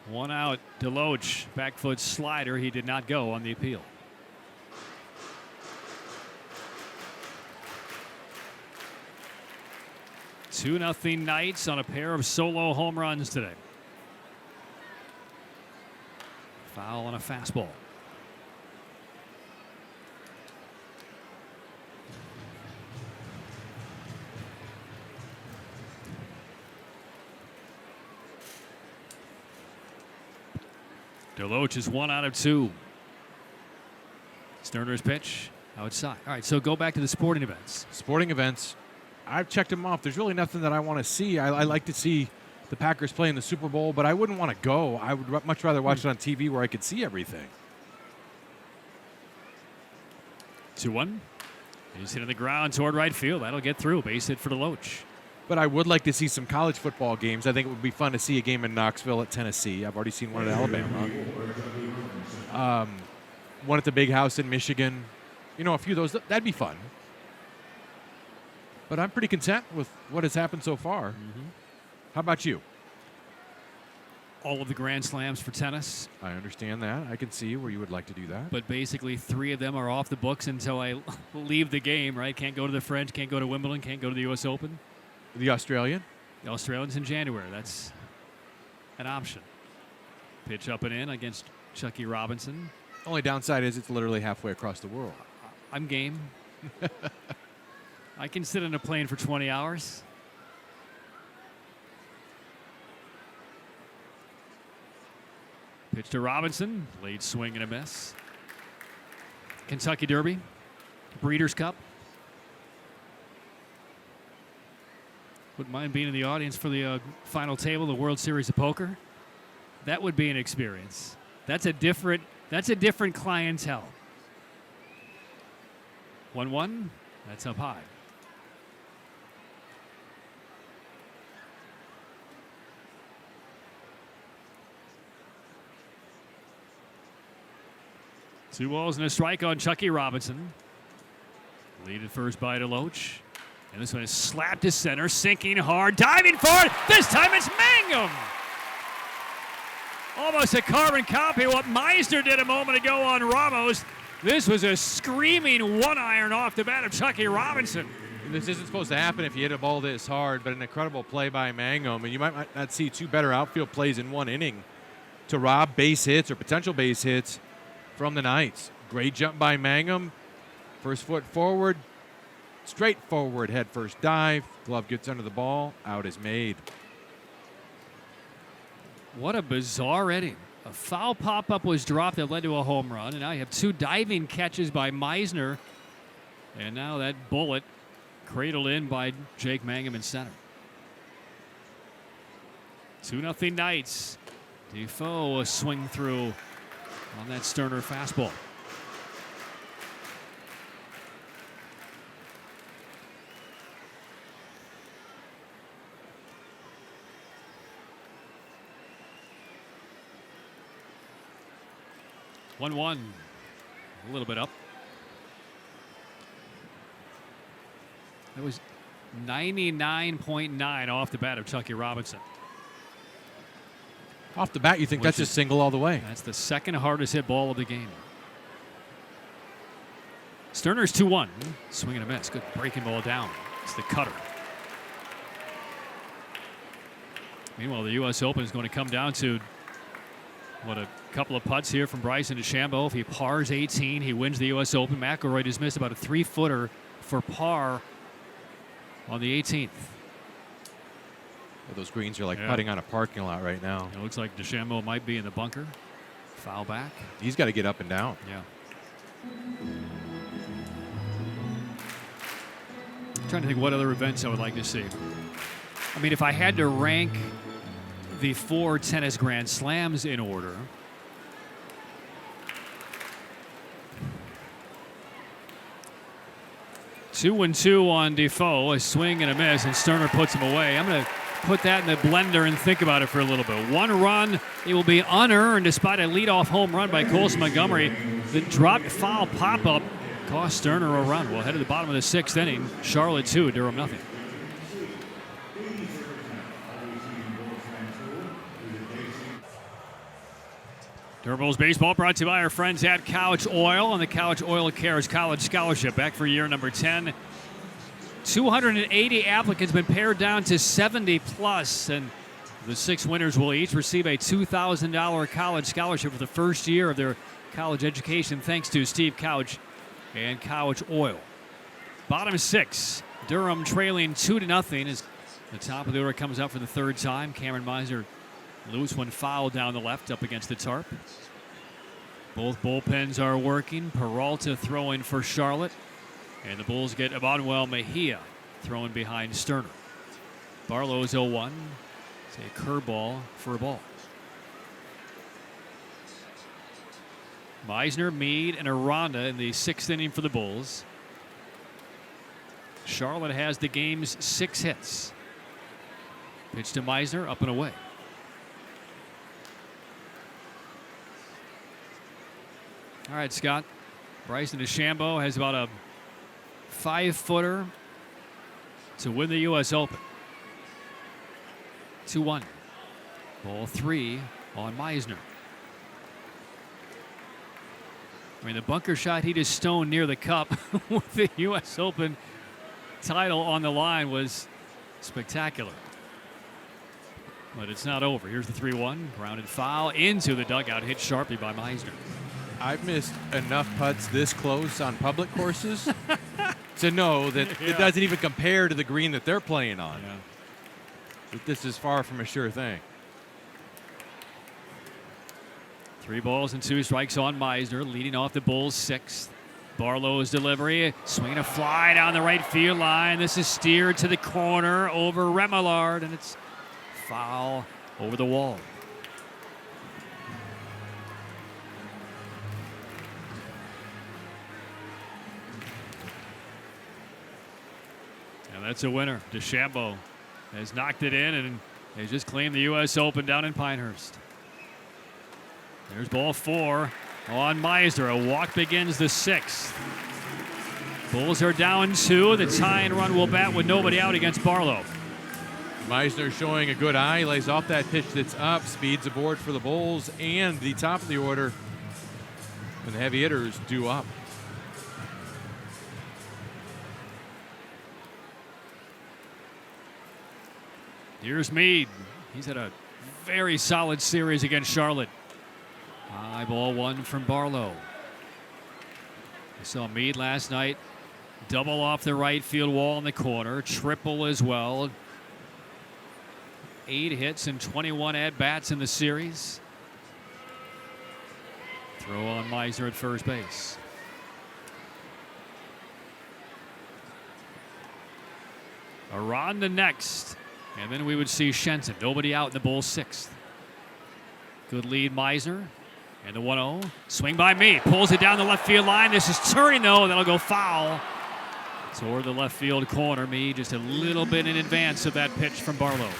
1 out, Deloach, back foot slider. He did not go on the appeal. Two nothing Knights on a pair of solo home runs today. Foul on a fastball. Deloach is 1 out of 2. Sterner's pitch outside. All right, so go back to the sporting events. Sporting events. I've checked them off. There's really nothing that I want to see. I like to see the Packers play in the Super Bowl, but I wouldn't want to go. I would much rather watch it on TV where I could see everything. 2-1. He's hitting the ground toward right field. That'll get through. Base hit for Deloach. But I would like to see some college football games. I think it would be fun to see a game in Knoxville at Tennessee. I've already seen one at Alabama. One at the Big House in Michigan. You know, a few of those. That'd be fun. But I'm pretty content with what has happened so far. How about you? All of the Grand Slams for tennis. I understand that. I can see where you would like to do that. But basically 3 of them are off the books until I leave the game, right? Can't go to the French, can't go to Wimbledon, can't go to the U.S. Open. The Australian? The Australians in January. That's an option. Pitch up and in against Chucky Robinson. Only downside is it's literally halfway across the world. I'm game. I can sit in a plane for 20 hours. Pitch to Robinson. Late swing and a miss. Kentucky Derby. Breeders' Cup. Wouldn't mind being in the audience for the final table, the World Series of Poker. That would be an experience. That's a different clientele. 1-1. That's up high. Two balls and a strike on Chucky Robinson. Lead at first by Deloach. And this one is slapped to center, sinking hard, diving forward. This time it's Mangum. Almost a carbon copy of what Meisner did a moment ago on Ramos. This was a screaming one-iron off the bat of Chucky Robinson. This isn't supposed to happen if you hit a ball this hard, but an incredible play by Mangum. And you might not see 2 better outfield plays in 1 inning to rob base hits or potential base hits from the Knights. Great jump by Mangum. First foot forward. Straight forward, head first dive. Glove gets under the ball. Out is made. What a bizarre inning. A foul pop-up was dropped that led to a home run. And now you have 2 diving catches by Meisner. And now that bullet cradled in by Jake Mangum in center. 2-0 Knights. Defoe a swing through on that Sterner fastball. One. A little bit up. That was 99.9 off the bat of Chucky Robinson. Off the bat, you think that's a single all the way. That's the second hardest hit ball of the game. Sterner's 2-1. Swing and a miss. Good breaking ball down. It's the cutter. Meanwhile, the U.S. Open is going to come down to, a couple of putts here from Bryson DeChambeau. If he pars 18, he wins the U.S. Open. McIlroy just missed about a 3-footer for par on the 18th. Well, those greens are like putting on a parking lot right now. It looks like DeChambeau might be in the bunker. Foul back. He's got to get up and down. Yeah. I'm trying to think what other events I would like to see. I mean, if I had to rank the 4 tennis Grand Slams in order, two and two on Defoe, a swing and a miss, and Sterner puts him away. I'm going to put that in the blender and think about it for a little bit. 1 run, it will be unearned despite a leadoff home run by Colson Montgomery. The dropped foul pop-up cost Sterner a run. We'll head to the bottom of the 6th inning. Charlotte 2, Durham nothing. Durham Bulls baseball brought to you by our friends at Couch Oil and the Couch Oil Cares College Scholarship. Back for year number 10. 280 applicants, been pared down to 70 plus, and the 6 winners will each receive a $2,000 college scholarship for the first year of their college education, thanks to Steve Couch and Couch Oil. Bottom 6, Durham trailing 2-0 as the top of the order comes out for the 3rd time. Cameron Meisner loose when fouled down the left up against the tarp. Both bullpens are working. Peralta throwing for Charlotte. And the Bulls get Emmanuel Mejia throwing behind Sterner. Barlow's 0-1. It's a curveball for a ball. Meisner, Meade, and Aranda in the 6th inning for the Bulls. Charlotte has the game's 6 hits. Pitch to Meisner, up and away. All right, Scott. Bryson DeChambeau has about a 5-footer to win the U.S. Open. 2-1. Ball 3 on Meisner. I mean, the bunker shot he just stoned near the cup with the U.S. Open title on the line was spectacular. But it's not over. Here's the 3-1. Grounded foul into the dugout, hit sharply by Meisner. I've missed enough putts this close on public courses to know that it doesn't even compare to the green that they're playing on. Yeah. But this is far from a sure thing. 3 balls and 2 strikes on Meisner, leading off the Bulls' 6th. Barlow's delivery, swinging a fly down the right field line. This is steered to the corner over Remillard, and it's foul over the wall. And that's a winner. DeChambeau has knocked it in and has just claimed the U.S. Open down in Pinehurst. There's ball 4 on Meisner. A walk begins the 6th. Bulls are down 2. The tying run will bat with nobody out against Barlow. Meisner showing a good eye. Lays off that pitch that's up. Speeds aboard for the Bulls and the top of the order. And the heavy hitters due up. Here's Meade. He's had a very solid series against Charlotte. High ball 1 from Barlow. I saw Meade last night double off the right field wall in the corner, triple as well. 8 hits and 21 at-bats in the series. Throw on Meisner at first base. Aranda next. And then we would see Shenton. Nobody out in the Bulls' 6th. Good lead, Meisner. And the 1-0. Swing by Meade. Pulls it down the left field line. This is turning, though. That'll go foul toward the left field corner. Meade just a little bit in advance of that pitch from Barlow.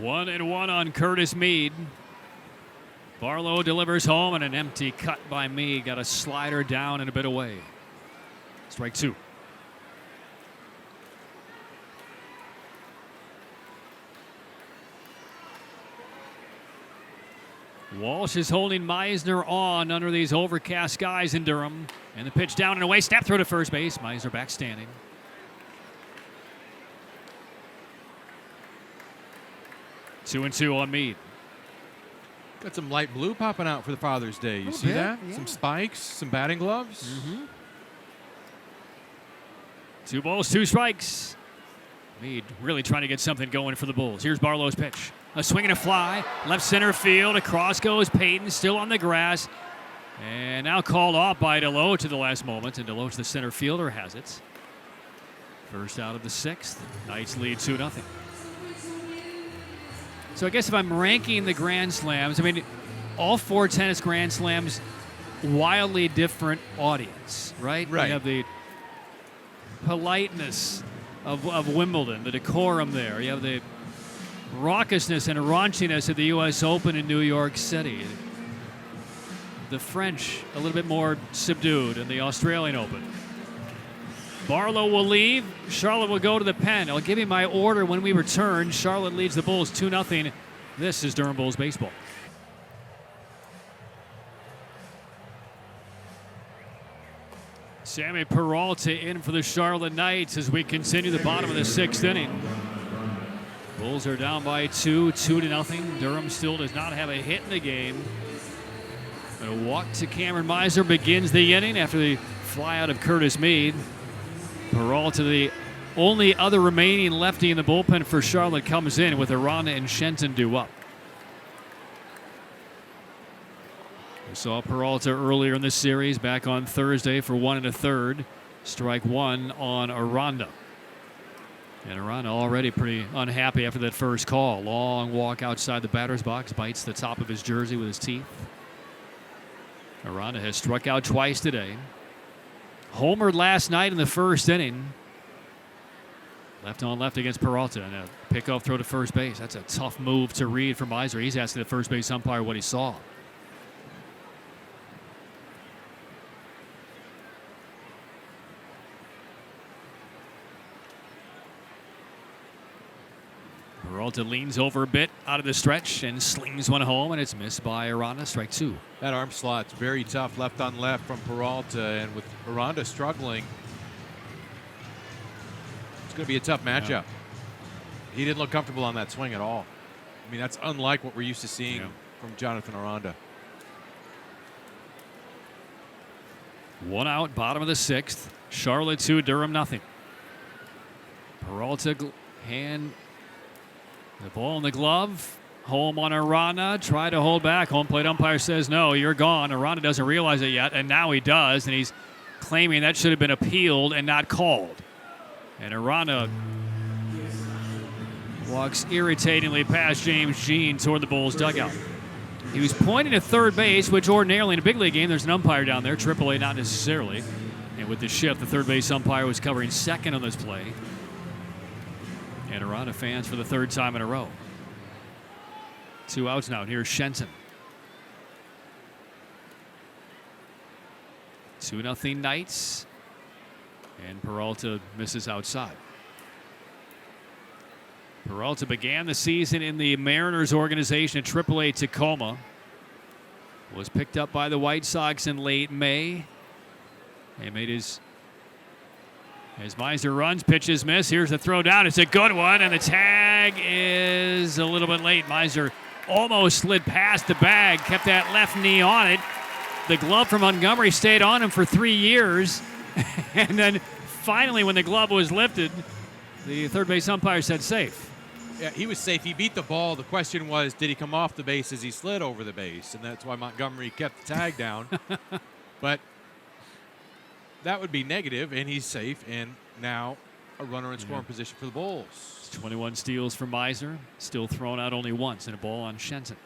1-1 on Curtis Mead. Barlow delivers home, and an empty cut by Mead. Got a slider down and a bit away. Strike 2. Walsh is holding Meisner on under these overcast skies in Durham. And the pitch down and away. Snap throw to first base. Meisner back standing. 2-2 on Mead. Got some light blue popping out for the Father's Day. You see that? Yeah. Some spikes, some batting gloves. 2 balls, 2 strikes. Mead really trying to get something going for the Bulls. Here's Barlow's pitch. A swing and a fly. Left center field. Across goes Payton, still on the grass. And now called off by DeLoach to the last moment. And DeLoach, the center fielder, has it. First out of the 6th. Knights lead 2-0. So I guess if I'm ranking the Grand Slams, I mean, all 4 tennis Grand Slams, wildly different audience, right? Right. You have the politeness of Wimbledon, the decorum there. You have the raucousness and raunchiness of the U.S. Open in New York City. The French, a little bit more subdued in the Australian Open. Barlow will leave. Charlotte will go to the pen. I'll give you my order when we return. Charlotte leads the Bulls 2-0. This is Durham Bulls baseball. Sammy Peralta in for the Charlotte Knights as we continue the bottom of the 6th inning. Bulls are down by 2-0. Durham still does not have a hit in the game. A walk to Cameron Meisner begins the inning after the fly out of Curtis Mead. Peralta, the only other remaining lefty in the bullpen for Charlotte, comes in with Arana and Shenton due up. We saw Peralta earlier in the series back on Thursday for 1 1/3. Strike 1 on Aranda. And Arana already pretty unhappy after that first call. Long walk outside the batter's box, bites the top of his jersey with his teeth. Arana has struck out twice today. Homered last night in the first inning. Left on left against Peralta, and a pickoff throw to first base. That's a tough move to read from Meisner. He's asking the first base umpire what he saw. Peralta leans over a bit out of the stretch and slings one home, and it's missed by Arana. Strike 2. That arm slot's very tough, left on left from Peralta, and with Aranda struggling, it's going to be a tough matchup. Yeah. He didn't look comfortable on that swing at all. I mean, that's unlike what we're used to seeing from Jonathan Aranda. 1 out, bottom of the 6th. Charlotte 2, Durham 0. Peralta hand the ball in the glove. Home on Arana. Try to hold back. Home plate umpire says no, you're gone. Arana doesn't realize it yet, and now he does, and he's claiming that should have been appealed and not called. And Arana walks irritatingly past James Jean toward the Bulls dugout. He was pointing to third base, which ordinarily in a big league game, there's an umpire down there. AAA not necessarily. And with the shift, the third base umpire was covering second on this play. And Arana fans for the 3rd time in a row. 2 outs now. Here's Shenton. 2-0 Knights. And Peralta misses outside. Peralta began the season in the Mariners organization at AAA Tacoma. Was picked up by the White Sox in late May. And made his... As Meisner runs, pitches miss. Here's the throw down. It's a good one, and the tag is a little bit late. Meisner almost slid past the bag, kept that left knee on it. The glove from Montgomery stayed on him for 3 years. And then finally, when the glove was lifted, the third base umpire said safe. Yeah, he was safe. He beat the ball. The question was, did he come off the base as he slid over the base? And that's why Montgomery kept the tag down. But that would be negative, and he's safe, and now a runner in scoring position for the Bulls. 21 steals for Meisner, still thrown out only once, and a ball on Shenton.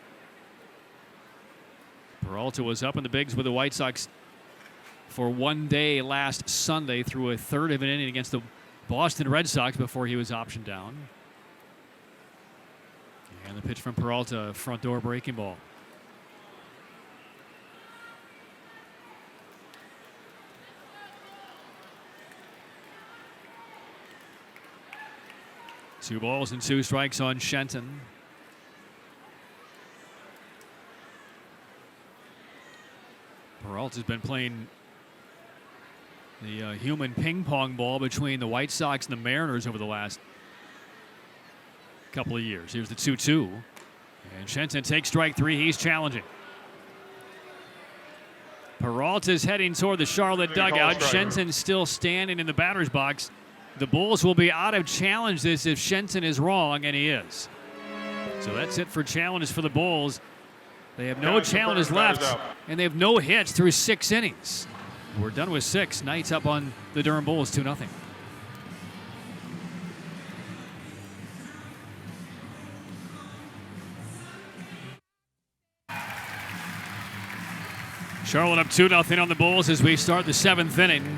Peralta was up in the bigs with the White Sox for 1 day last Sunday through a third of an inning against the Boston Red Sox before he was optioned down. And the pitch from Peralta, front door breaking ball. Two balls and two strikes on Shenton. Peralta's been playing the human ping pong ball between the White Sox and the Mariners over the last couple of years. Here's the 2-2. And Shenton takes strike three. He's challenging. Peralta's heading toward the Charlotte dugout. Shenton still standing in the batter's box. The Bulls will be out of challenge this if Shenton is wrong, and he is. So that's it for challenges for the Bulls. They have no challenges left, and they have no hits through 6 innings. We're done with 6. Knights up on the Durham Bulls 2-0. Charlotte up 2-0 on the Bulls as we start the 7th inning.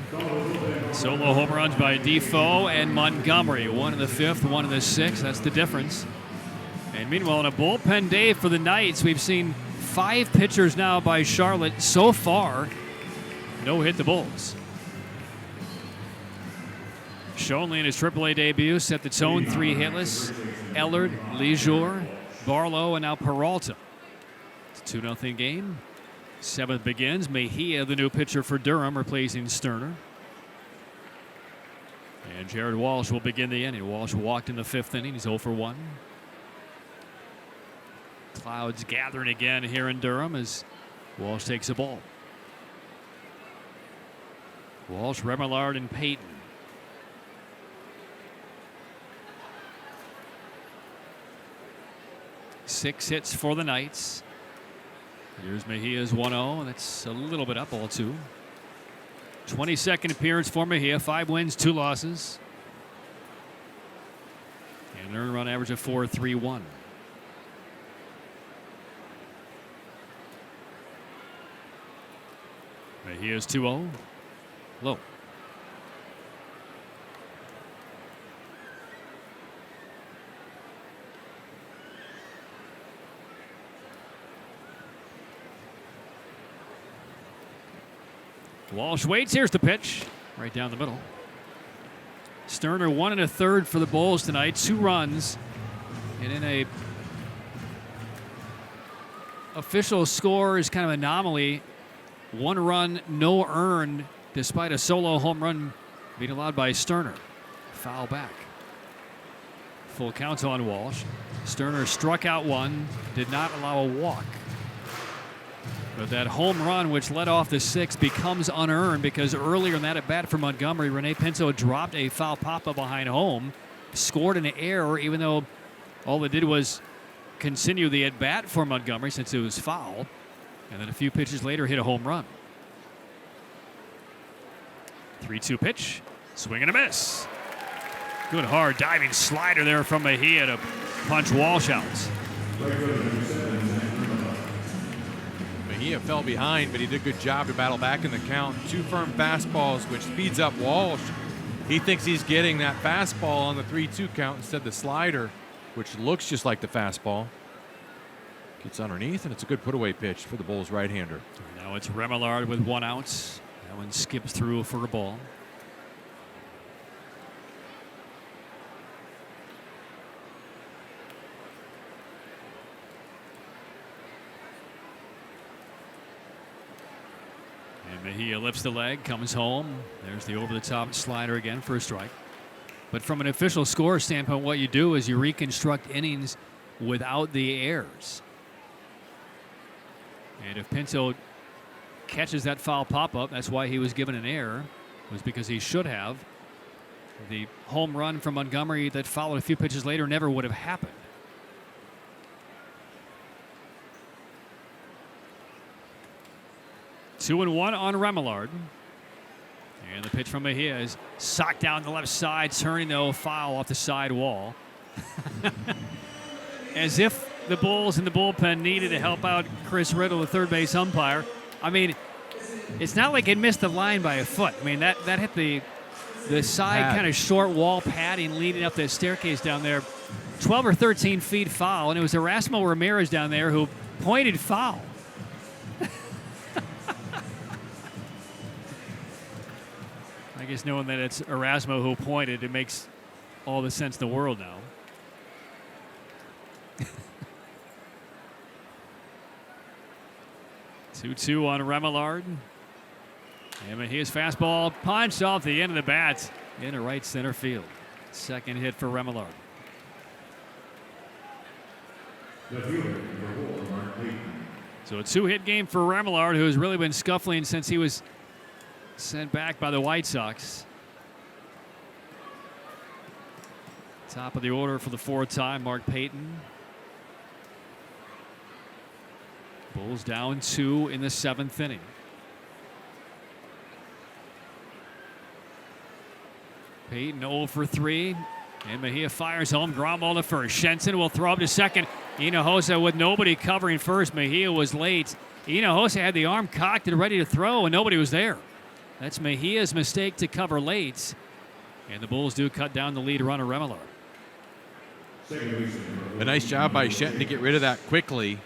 Solo home runs by Defoe and Montgomery. One in the 5th, one in the 6th. That's the difference. And meanwhile, on a bullpen day for the Knights, we've seen 5 pitchers now by Charlotte so far. No hit the Bulls. Schoenle in his AAA debut set the tone, 3 hitless. Ellard, Leisure, Barlow, and now Peralta. It's a 2-0 game. 7th begins. Mejia, the new pitcher for Durham, replacing Sterner. And Jared Walsh will begin the inning. Walsh walked in the 5th inning. He's 0 for 1. Clouds gathering again here in Durham as Walsh takes a ball. Walsh, Remillard, and Payton. Six hits for the Knights. Here's Mejia's 1-0. That's a little bit up, 0-2. 22nd appearance for Mejia. 5 wins, 2 losses. And an earned run average of 4.31. Mejia's 2-0. Low. Walsh waits. Here's the pitch. Right down the middle. Sterner 1 1/3 for the Bulls tonight. 2 runs. And in a official score is kind of an anomaly. 1 run, no earned, despite a solo home run being allowed by Sterner. Foul back. Full count on Walsh. Sterner struck out 1, did not allow a walk. But that home run, which led off the 6th, becomes unearned because earlier in that at bat for Montgomery, Rene Pinto dropped a foul pop-up behind home, scored an error, even though all it did was continue the at bat for Montgomery since it was foul. And then a few pitches later, hit a home run. 3-2 pitch. Swing and a miss. Good hard diving slider there from Mejia to punch Walsh out. Mejia fell behind, but he did a good job to battle back in the count. 2 firm fastballs, which speeds up Walsh. He thinks he's getting that fastball on the 3-2 count instead of the slider, which looks just like the fastball. Gets underneath, and it's a good put-away pitch for the Bulls right-hander. Now it's Remillard with 1 out. That one skips through for a ball. And Mejia lifts the leg, comes home. There's the over-the-top slider again for a strike. But from an official score standpoint, what you do is you reconstruct innings without the errors. And if Pinto catches that foul pop-up, that's why he was given an error, was because he should have. The home run from Montgomery that followed a few pitches later never would have happened. Two and one on Remillard. And the pitch from Mejia is socked down the left side, turning though foul off the side wall. As if the Bulls in the bullpen needed to help out Chris Riddle, the third base umpire. I mean, it's not like it missed the line by a foot. I mean, that hit the side kind of short wall padding leading up the staircase down there 12 or 13 feet foul, and it was Erasmo Ramirez down there who pointed foul. I guess knowing that it's Erasmo who pointed, it makes all the sense in the world now. Two-two on Remillard. And his fastball punched off the end of the bat into right center field. Second hit for Remillard. So a two-hit game for Remillard, who has really been scuffling since he was sent back by the White Sox. Top of the order for the fourth time, Mark Payton. Bulls down 2 in the 7th inning. Payton 0 for 3. And Mejia fires home. Ground ball to first. Shenson will throw up to second. Hinojosa with nobody covering first. Mejia was late. Hinojosa had the arm cocked and ready to throw, and nobody was there. That's Mejia's mistake to cover late. And the Bulls do cut down the lead runner, Remillard. A nice job by Shenton to get rid of that quickly.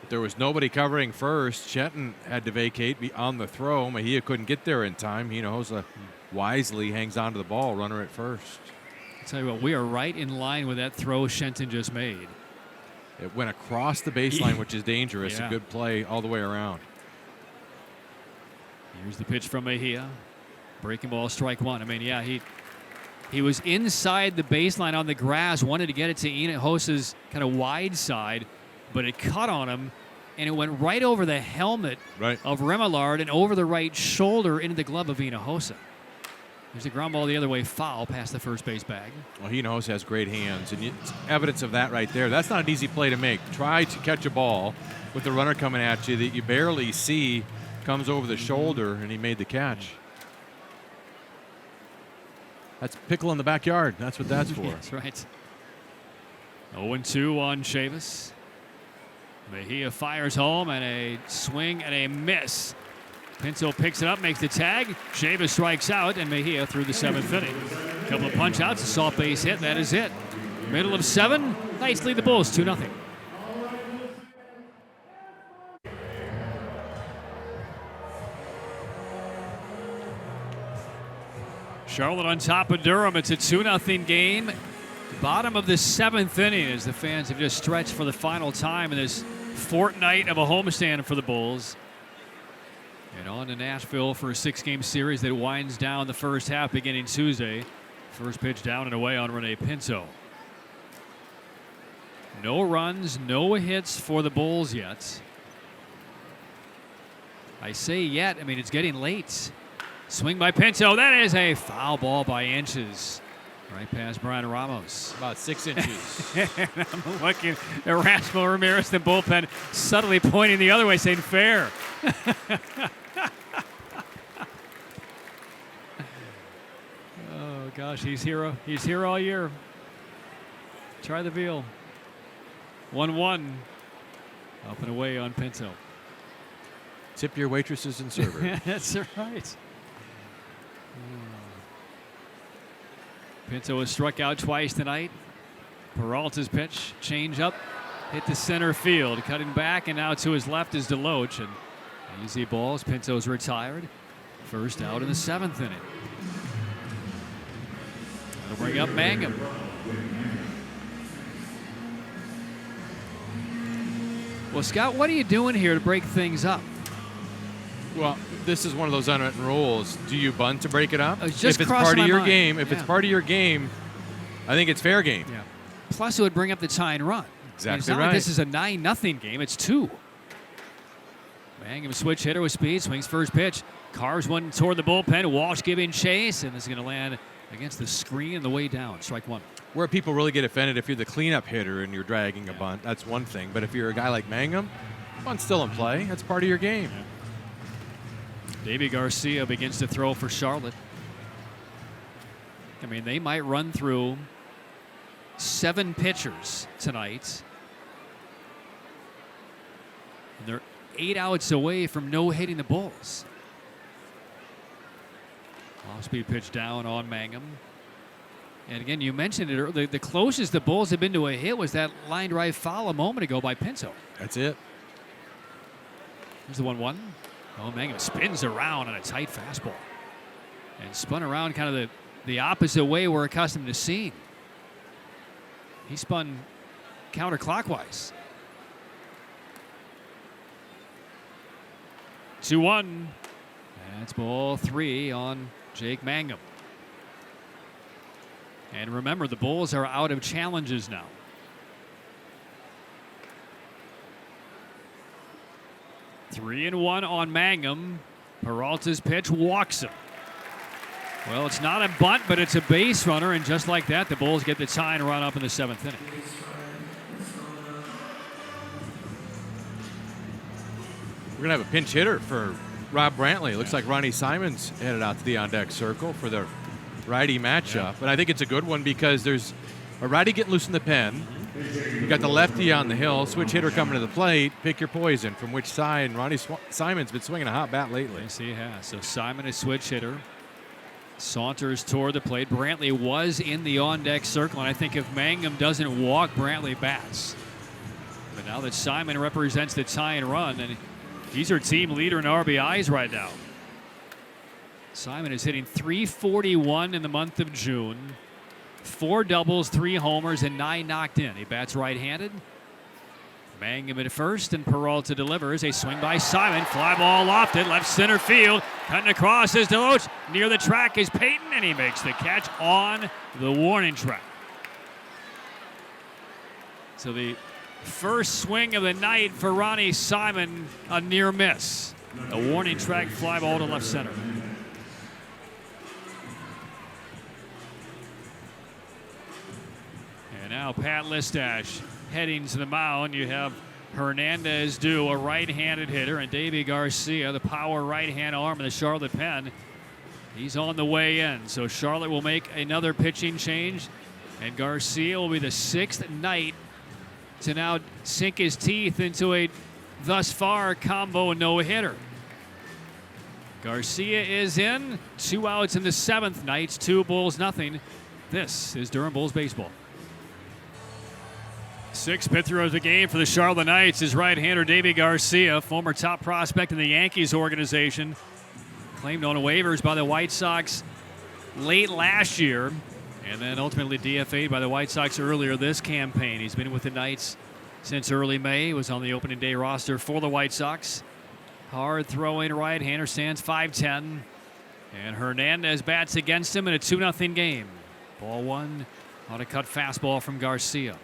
There was nobody covering first. Shenton had to vacate on the throw. Mejia couldn't get there in time. Hinojosa wisely hangs on to the ball, runner at first. I'll tell you what, we are right in line with that throw Shenton just made. It went across the baseline, which is dangerous. Yeah. A good play all the way around. Here's the pitch from Mejia. Breaking ball, strike one. I mean, yeah, he was inside the baseline on the grass, wanted to get it to Hinojosa's kind of wide side, but it cut on him, and it went right over the helmet of Remillard and over the right shoulder into the glove of Hinojosa. There's a ground ball the other way, foul past the first base bag. Well, Hinojosa has great hands, and it's evidence of that right there. That's not an easy play to make. Try to catch a ball with the runner coming at you that you barely see, comes over the shoulder, and he made the catch. That's pickle in the backyard. That's what that's for. That's right. 0-2 on Chavis. Mejia fires home, and a swing and a miss. Pinto picks it up, makes the tag. Chavis strikes out, and Mejia through the 7th inning. A couple of punch outs, a soft base hit. That is it. Middle of 7. Knights lead the Bulls 2-0. Charlotte on top of Durham. It's a 2-0 game. Bottom of the 7th inning as the fans have just stretched for the final time in this fortnight of a homestand for the Bulls. And on to Nashville for a 6-game series that winds down the first half beginning Tuesday. First pitch down and away on Rene Pinto. No runs, no hits for the Bulls yet. I say yet, I mean it's getting late. Swing by Pinto. That is a foul ball by inches. Right past Brian Ramos. About 6 inches. And I'm looking at Erasmo Ramirez, the bullpen, subtly pointing the other way, saying fair. Oh, gosh, he's here. He's here all year. Try the veal. 1-1. Up and away on Pinto. Tip your waitresses and servers. That's right. Pinto has struck out twice tonight. Peralta's pitch, change up, hit the center field. Cutting back, and now to his left is Deloach. And easy balls. Pinto's retired. First out in the 7th inning. That'll bring up Mangum. Well, Scott, what are you doing here to break things up? Well, this is one of those unwritten rules. Do you bunt to break it up? It's just if it's part of your mind. game, if it's part of your game, I think it's fair game. Yeah. Plus, it would bring up the tying run. Exactly it's not right. Like this is a 9-0 game. It's 2. Mangum switch hitter with speed, swings first pitch, carves one toward the bullpen. Walsh giving chase, and this is going to land against the screen on the way down. Strike one. Where people really get offended if you're the cleanup hitter and you're dragging a bunt, that's one thing. But if you're a guy like Mangum, bunt's still in play. That's part of your game. Yeah. Davey Garcia begins to throw for Charlotte. I mean, they might run through 7 pitchers tonight. And they're 8 outs away from no hitting the Bulls. Off-speed pitch down on Mangum. And again, you mentioned it earlier. The closest the Bulls have been to a hit was that line drive foul a moment ago by Pinto. That's it. Here's the 1-1. Oh, Mangum spins around on a tight fastball. And spun around kind of the opposite way we're accustomed to seeing. He spun counterclockwise. 2-1. That's ball 3 on Jake Mangum. And remember, the Bulls are out of challenges now. Three and 1 on Mangum. Peralta's pitch walks him. Well, it's not a bunt, but it's a base runner, and just like that, the Bulls get the tying run up in the 7th inning. We're going to have a pinch hitter for Rob Brantley. It looks like Ronnie Simon's headed out to the on-deck circle for the righty matchup. Yeah. But I think it's a good one because there's a righty getting loose in the pen. You've got the lefty on the hill, switch hitter coming to the plate. Pick your poison from which side. And Ronnie Simon's been swinging a hot bat lately. Yes, he has. So Simon is switch hitter. Saunters toward the plate. Brantley was in the on-deck circle, and I think if Mangum doesn't walk, Brantley bats. But now that Simon represents the tie and run, and he's our team leader in RBIs right now. Simon is hitting .341 in the month of June. 4 doubles, 3 homers, and 9 knocked in. He bats right-handed. Mangum at first, and Peralta delivers. A swing by Simon. Fly ball lofted, left center field. Cutting across is Deloach. Near the track is Payton, and he makes the catch on the warning track. So the first swing of the night for Ronnie Simon, a near miss. A warning track fly ball to left center. And now Pat Listash heading to the mound. You have Hernandez do a right-handed hitter, and Davey Garcia, the power right-hand arm of the Charlotte Pen. He's on the way in. So Charlotte will make another pitching change, and Garcia will be the 6th night to now sink his teeth into a thus far combo no-hitter. Garcia is in. 2 outs in the 7th. Knights 2, Bulls nothing. This is Durham Bulls baseball. 6th pitcher of the game for the Charlotte Knights is right-hander Davey Garcia, former top prospect in the Yankees organization. Claimed on waivers by the White Sox late last year, and then ultimately DFA'd by the White Sox earlier this campaign. He's been with the Knights since early May. He was on the opening day roster for the White Sox. Hard throwing right-hander, stands 5'10". And Hernandez bats against him in a 2-0 game. Ball 1 on a cut fastball from Garcia.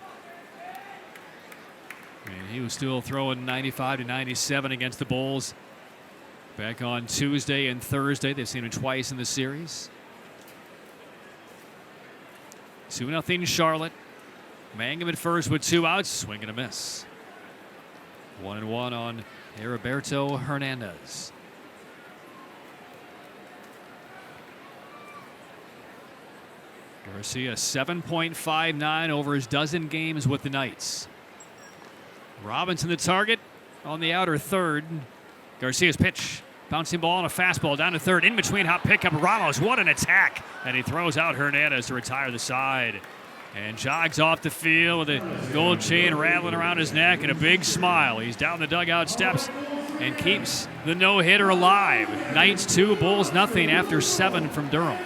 And he was still throwing 95 to 97 against the Bulls back on Tuesday and Thursday. They've seen him twice in the series. 2-0 Charlotte. Mangum at first with 2 outs. Swing and a miss. 1-1 on Heriberto Hernandez. Garcia 7.59 over his dozen games with the Knights. Robinson the target on the outer third. Garcia's pitch. Bouncing ball and a fastball down to third. In between, hop pickup. Ramos, what an attack. And he throws out Hernandez to retire the side. And jogs off the field with a gold chain rattling around his neck and a big smile. He's down the dugout steps and keeps the no-hitter alive. Knights 2, Bulls nothing after 7 from Durham.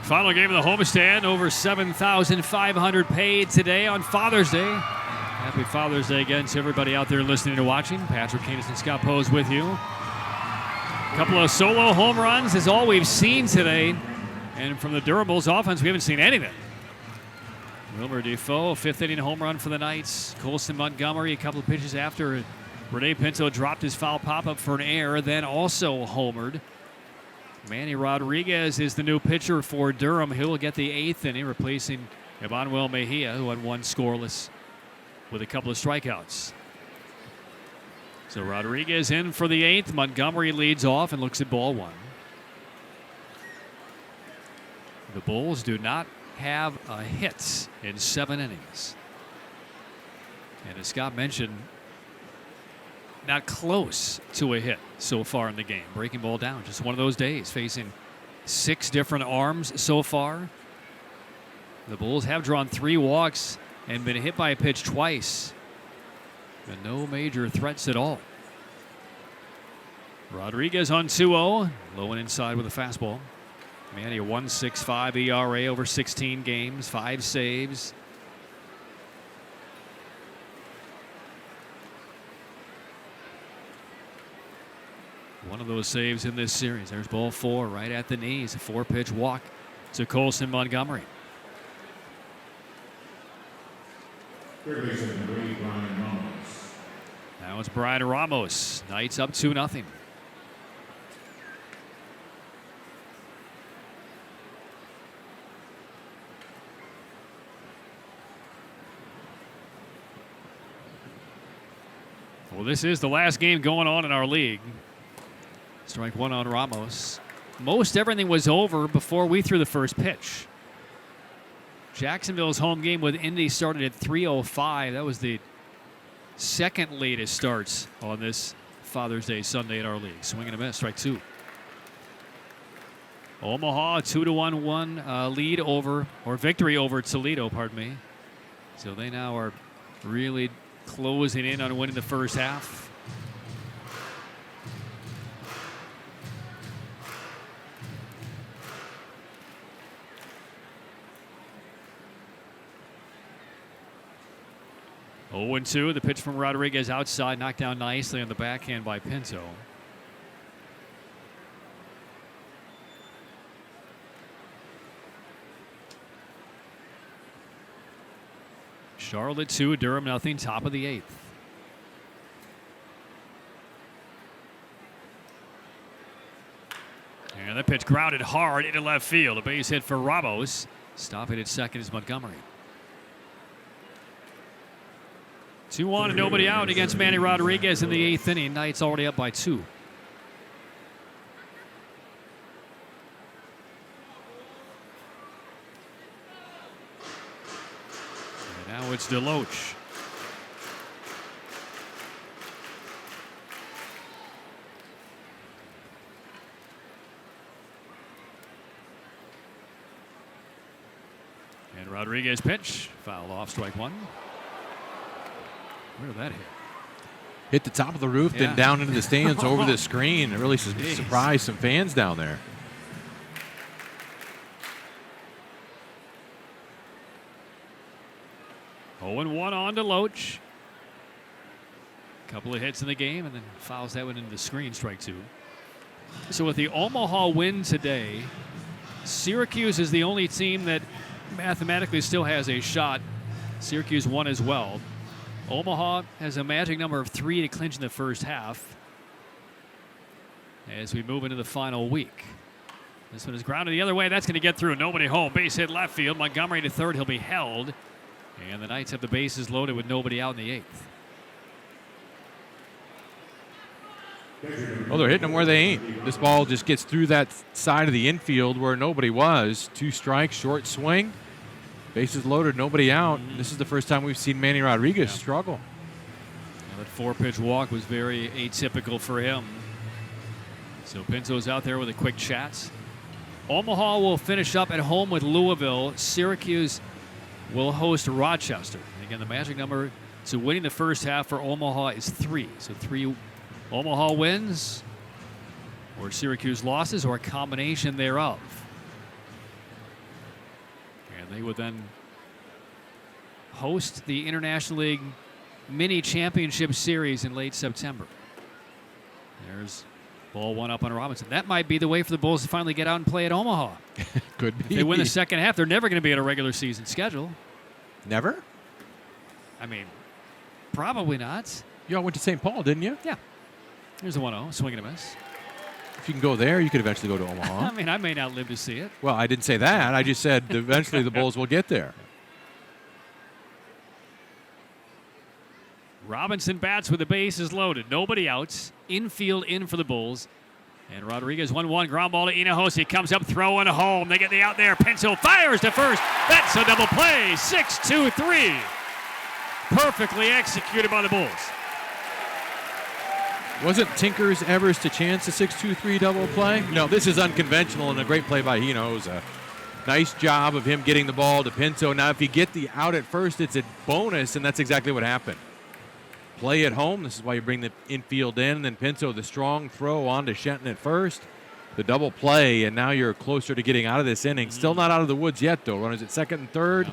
Final game of the homestand, over 7,500 paid today on Father's Day. Happy Father's Day again to everybody out there listening and watching. Patrick Canis and Scott Pose with you. A couple of solo home runs is all we've seen today. And from the Durham Bulls offense, we haven't seen anything. Wilmer Defoe, 5th inning home run for the Knights. Colson Montgomery, a couple of pitches after Rene Pinto dropped his foul pop-up for an error, then also homered. Manny Rodriguez is the new pitcher for Durham. He'll get the 8th inning, replacing Emmanuel Mejia, who had 1 scoreless with a couple of strikeouts. So Rodriguez in for the 8th. Montgomery leads off and looks at ball 1. The Bulls do not have a hit in 7 innings. And as Scott mentioned, not close to a hit so far in the game. Breaking ball down, just one of those days, facing 6 different arms so far. The Bulls have drawn 3 walks and been hit by a pitch twice. And no major threats at all. Rodriguez on 2-0, low and inside with a fastball. Manny, a 1.65 ERA over 16 games, 5 saves. One of those saves in this series. There's ball 4 right at the knees. A 4-pitch walk to Colson Montgomery. Now it's Brian Ramos. Knights up 2-0. Well, this is the last game going on in our league. Strike 1 on Ramos. Most everything was over before we threw the first pitch. Jacksonville's home game with Indy started at 3:05. That was the second latest starts on this Father's Day Sunday in our league. Swing and a miss, strike 2. Omaha 2-1 lead over, or victory over Toledo, pardon me. So they now are really closing in on winning the first half. Oh, 0-2. The pitch from Rodriguez outside, knocked down nicely on the backhand by Pinto. Charlotte 2, Durham nothing, top of the 8th. And the pitch grounded hard into left field. A base hit for Ramos. Stopping at second is Montgomery. 2-1 and nobody out against Manny Rodriguez in the 8th inning. Knights already up by 2. And now it's DeLoach. And Rodriguez pitch. Foul off, strike 1. Where did that hit? Hit the top of the roof, then down into the stands over the screen. It really surprised some fans down there. Oh, 0-1 on to Loach. Couple of hits in the game and then fouls that one into the screen, strike 2. So with the Omaha win today, Syracuse is the only team that mathematically still has a shot. Syracuse won as well. Omaha has a magic number of 3 to clinch in the first half as we move into the final week. This one is grounded the other way. That's going to get through. Nobody home. Base hit left field. Montgomery to third. He'll be held. And the Knights have the bases loaded with nobody out in the 8th. Well, they're hitting them where they ain't. This ball just gets through that side of the infield where nobody was. 2 strikes, short swing. Bases loaded, nobody out. This is the first time we've seen Manny Rodriguez struggle. Now that 4-pitch walk was very atypical for him. So Pinto's out there with a quick chat. Omaha will finish up at home with Louisville. Syracuse will host Rochester. And again, the magic number to winning the first half for Omaha is 3. So 3 Omaha wins, or Syracuse losses, or a combination thereof. They would then host the International League Mini Championship Series in late September. There's ball 1 up on Robinson. That might be the way for the Bulls to finally get out and play at Omaha. Could be. If they win the second half, they're never going to be at a regular season schedule. Never? I mean, probably not. You all went to St. Paul, didn't you? Yeah. Here's a 1-0, swing and a miss. If you can go there, you could eventually go to Omaha. I mean, I may not live to see it. Well, I didn't say that. I just said eventually the Bulls will get there. Robinson bats with the bases loaded. Nobody out. Infield in for the Bulls. And Rodriguez 1-1 ground ball to Hinojosa. Comes up throwing home. They get the out there. Pinto fires to first. That's a double play. 6-2-3. Perfectly executed by the Bulls. Wasn't Tinker's Evers to chance a 6-2-3 double play? No, this is unconventional and a great play by Hino. It was a nice job of him getting the ball to Pinto. Now, if you get the out at first, it's a bonus, and that's exactly what happened. Play at home. This is why you bring the infield in. And then Pinto, the strong throw on to Shenton at first. The double play, and now you're closer to getting out of this inning. Still not out of the woods yet, though. Runners at second and third,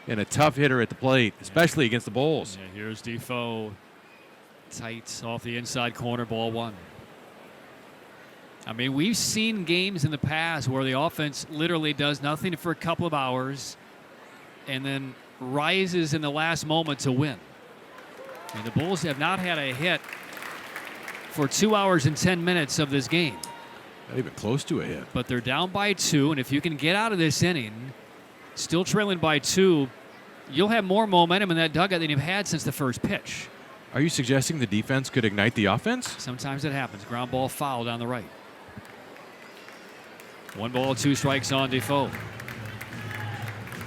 and a tough hitter at the plate, especially against the Bulls. Yeah, here's Defoe. Tight off the inside corner, ball one. I mean, we've seen games in the past where the offense literally does nothing for a couple of hours and then rises in the last moment to win. And the Bulls have not had a hit for 2 hours and 10 minutes of this game. Not even close to a hit. But they're down by 2, and if you can get out of this inning, still trailing by 2, you'll have more momentum in that dugout than you've had since the first pitch. Are you suggesting the defense could ignite the offense? Sometimes it happens. Ground ball foul down the right. 1 ball, 2 strikes on Defoe.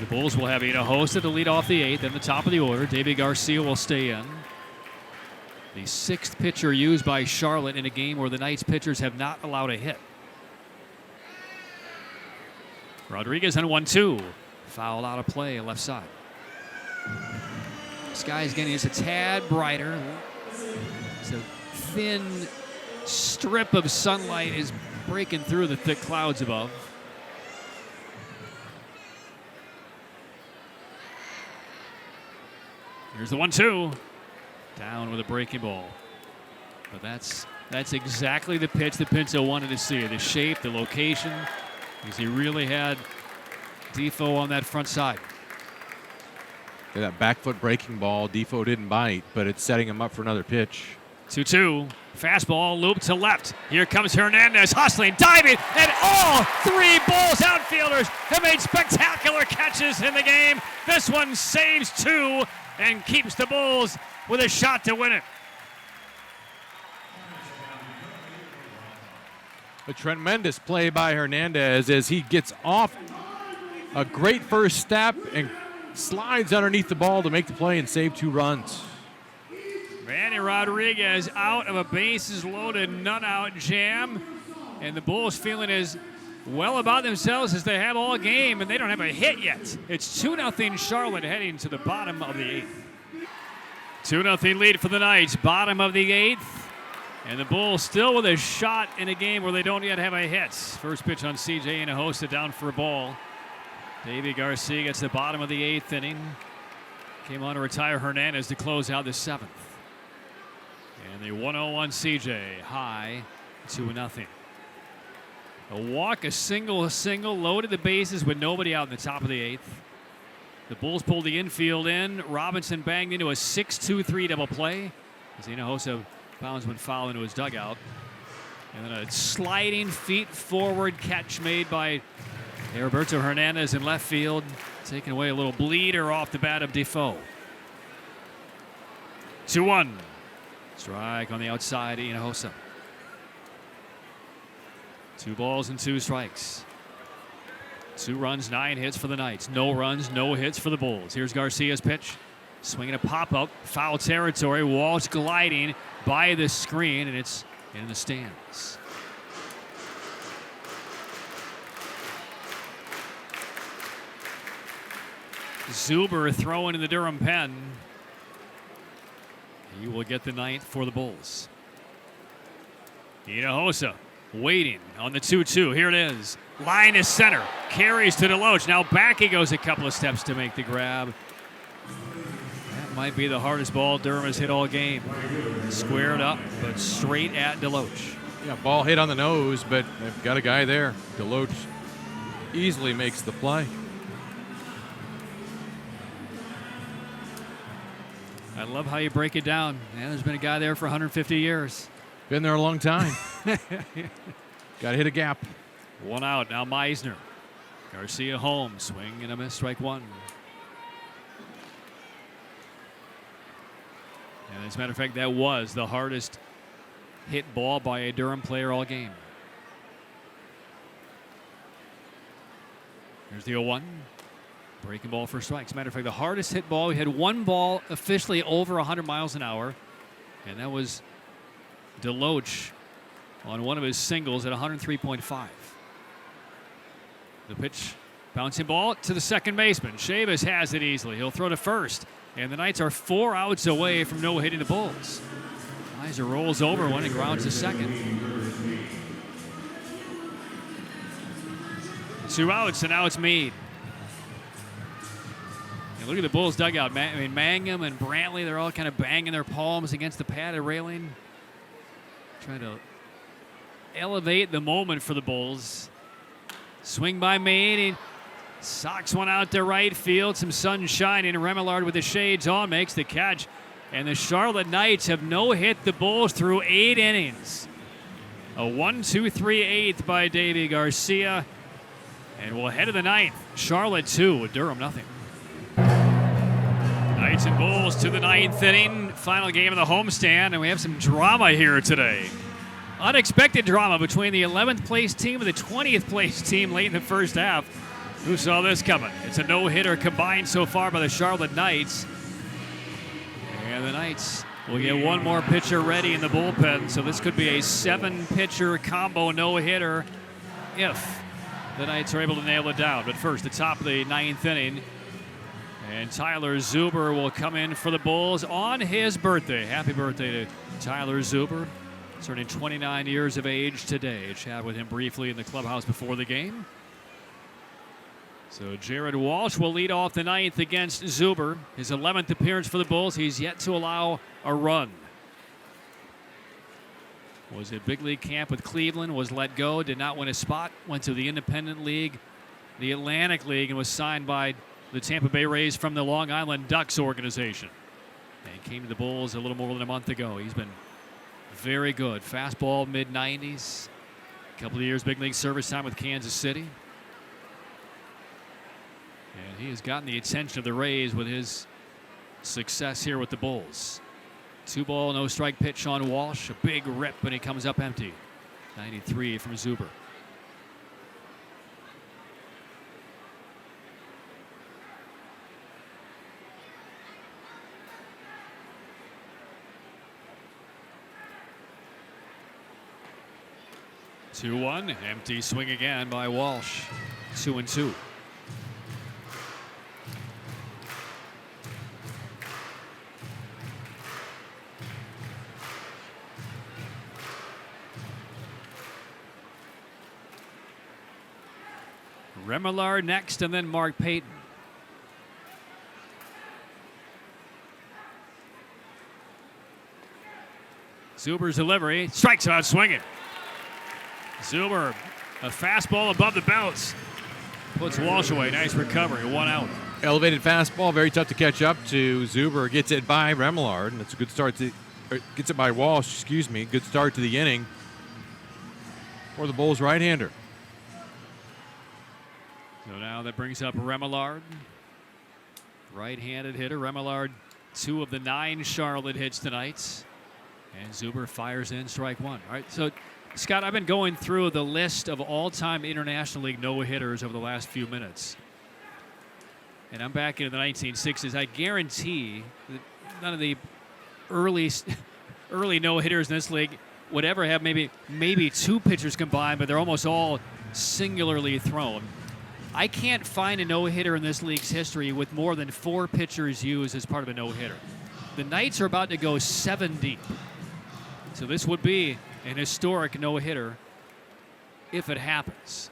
The Bulls will have Hinojosa to lead off the 8th. In the top of the order, David Garcia will stay in. The 6th pitcher used by Charlotte in a game where the Knights pitchers have not allowed a hit. Rodriguez on 1-2. Foul out of play, left side. Sky is getting just a tad brighter. It's a thin strip of sunlight is breaking through the thick clouds above. Here's the 1-2. Down with a breaking ball. But that's exactly the pitch that Pinto wanted to see. The shape, the location, because he really had Defoe on that front side. Yeah, that back foot breaking ball, Defoe didn't bite, but it's setting him up for another pitch. 2-2. Fastball loop to left. Here comes Hernandez hustling, diving, and all 3 Bulls outfielders have made spectacular catches in the game. This one saves 2 and keeps the Bulls with a shot to win it. A tremendous play by Hernandez as he gets off a great first step and slides underneath the ball to make the play and save 2 runs. Manny Rodriguez out of a bases loaded, none out jam. And the Bulls feeling as well about themselves as they have all game, and they don't have a hit yet. It's 2-0 Charlotte heading to the bottom of the 8th. 2-0 lead for the Knights, bottom of the 8th. And the Bulls still with a shot in a game where they don't yet have a hit. First pitch on C.J. Hinojosa down for a ball. Davey Garcia gets the bottom of the 8th inning. Came on to retire Hernandez to close out the 7th. And the 1-0-1 C.J. high, 2-0. A walk, a single, loaded the bases with nobody out in the top of the 8th. The Bulls pulled the infield in. Robinson banged into a 6-2-3 double play. As Hinojosa bounds when foul into his dugout. And then a sliding feet forward catch made by Roberto Hernandez in left field, taking away a little bleeder off the bat of Defoe. 2-1. Strike on the outside, Hinojosa. 2 balls and 2 strikes. 2 runs, 9 hits for the Knights. No runs, no hits for the Bulls. Here's Garcia's pitch. Swinging a pop-up, foul territory. Walsh gliding by the screen, and it's in the stands. Zuber throwing in the Durham pen. He will get the 9th for the Bulls. Hinojosa waiting on the 2-2. Here it is. Line is center. Carries to Deloach. Now back he goes a couple of steps to make the grab. That might be the hardest ball Durham has hit all game. Squared up, but straight at Deloach. Yeah, ball hit on the nose, but they've got a guy there. Deloach easily makes the play. I love how you break it down. Yeah, there's been a guy there for 150 years. Been there a long time. Got to hit a gap. 1 out. Now Meisner. Garcia home. Swing and a miss. Strike 1. And as a matter of fact, that was the hardest hit ball by a Durham player all game. Here's the 0-1. Breaking ball for strikes. As a matter of fact, the hardest hit ball, we had 1 ball officially over 100 miles an hour, and that was Deloach on one of his singles at 103.5. The pitch, bouncing ball to the second baseman. Chavis has it easily. He'll throw to first. And the Knights are 4 outs away from no-hitting the Bulls. Kaiser rolls over one and grounds to second. 2 outs, and now it's Meade. And look at the Bulls dugout. Mangum and Brantley, they're all kind of banging their palms against the padded railing. Trying to elevate the moment for the Bulls. Swing by Meade. He socks one out to right field. Some sun shining. Remillard with the shades on makes the catch. And the Charlotte Knights have no-hit the Bulls through 8 innings. A 1-2-3-8 by Davy Garcia. And we'll head to the 9th. Charlotte 2, Durham nothing. Knights and Bulls to the 9th inning. Final game of the homestand, and we have some drama here today. Unexpected drama between the 11th place team and the 20th place team late in the first half. Who saw this coming? It's a no-hitter combined so far by the Charlotte Knights. And the Knights will get one more pitcher ready in the bullpen, so this could be a 7-pitcher combo no-hitter if the Knights are able to nail it down. But first, the top of the 9th inning. And Tyler Zuber will come in for the Bulls on his birthday. Happy birthday to Tyler Zuber, turning 29 years of age today. Chat with him briefly in the clubhouse before the game. So Jared Walsh will lead off the 9th against Zuber. His 11th appearance for the Bulls. He's yet to allow a run. Was at big league camp with Cleveland, was let go, did not win a spot, went to the Independent League, the Atlantic League, and was signed by the Tampa Bay Rays from the Long Island Ducks organization. And came to the Bulls a little more than a month ago. He's been very good. Fastball mid-90s. A couple of years big league service time with Kansas City. And he has gotten the attention of the Rays with his success here with the Bulls. 2-ball, no-strike pitch on Walsh. A big rip, and he comes up empty. 93 from Zuber. Two one, empty swing again by Walsh. 2-2. Remillard next, and then Mark Payton. Zuber's delivery, strikes out swinging. Zuber, a fastball above the bounce. Puts Walsh away. Nice recovery. 1 out. Elevated fastball, very tough to catch up to. Zuber gets it by Remillard, and it's a good start to. Gets it by Walsh. Excuse me. Good start to the inning for the Bulls right-hander. So now that brings up Remillard. Right-handed hitter. Remillard, 2 of the 9 Charlotte hits tonight. And Zuber fires in strike 1. All right, so Scott, I've been going through the list of all-time International League no-hitters over the last few minutes. And I'm back into the 1960s. I guarantee that none of the early no-hitters in this league would ever have maybe 2 pitchers combined, but they're almost all singularly thrown. I can't find a no-hitter in this league's history with more than 4 pitchers used as part of a no-hitter. The Knights are about to go 7 deep. So this would be an historic no-hitter if it happens.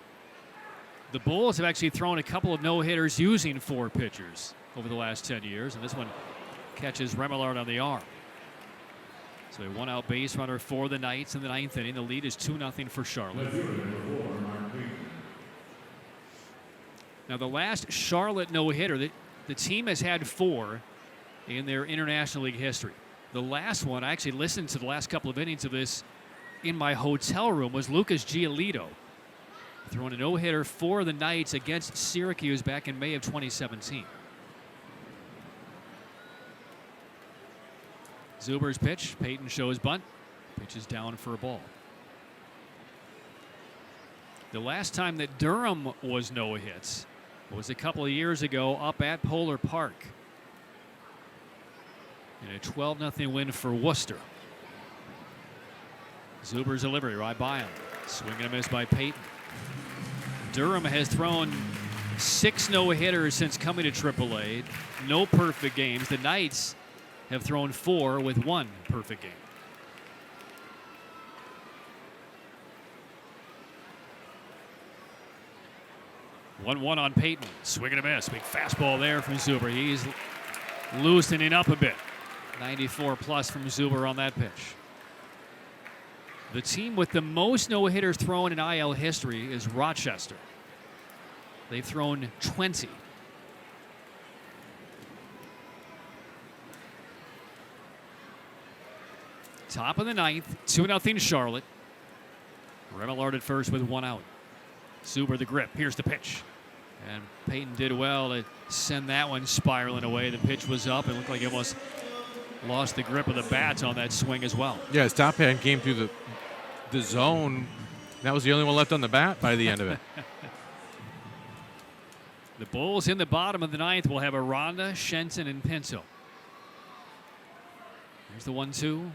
The Bulls have actually thrown a couple of no-hitters using 4 pitchers over the last 10 years, and this one catches Remillard on the arm. So a 1-out base runner for the Knights in the 9th inning. The lead is 2-0 for Charlotte. Now the last Charlotte no-hitter, the team has had 4 in their International League history. The last one, I actually listened to the last couple of innings of this in my hotel room, was Lucas Giolito, throwing a no-hitter for the Knights against Syracuse back in May of 2017. Zuber's pitch, Payton shows bunt, pitch is down for a ball. The last time that Durham was no hits was a couple of years ago up at Polar Park in a 12-0 win for Worcester. Zuber's delivery right by him. Swing and a miss by Payton. Durham has thrown 6 no-hitters since coming to AAA. No perfect games. The Knights have thrown 4 with 1 perfect game. One on Payton. Swing and a miss. Big fastball there from Zuber. He's loosening up a bit. 94 plus from Zuber on that pitch. The team with the most no-hitters thrown in IL history is Rochester. They've thrown 20. Top of the 9th, 2-0 Charlotte. Remillard at first with 1 out. Zuber the grip. Here's the pitch. And Payton did well to send that one spiraling away. The pitch was up. It looked like he almost lost the grip of the bats on that swing as well. Yeah, his top hand came through the zone. That was the only one left on the bat by the end of it. The Bulls in the bottom of the 9th will have Aranda, Shenton, and Pinto. Here's the 1-2.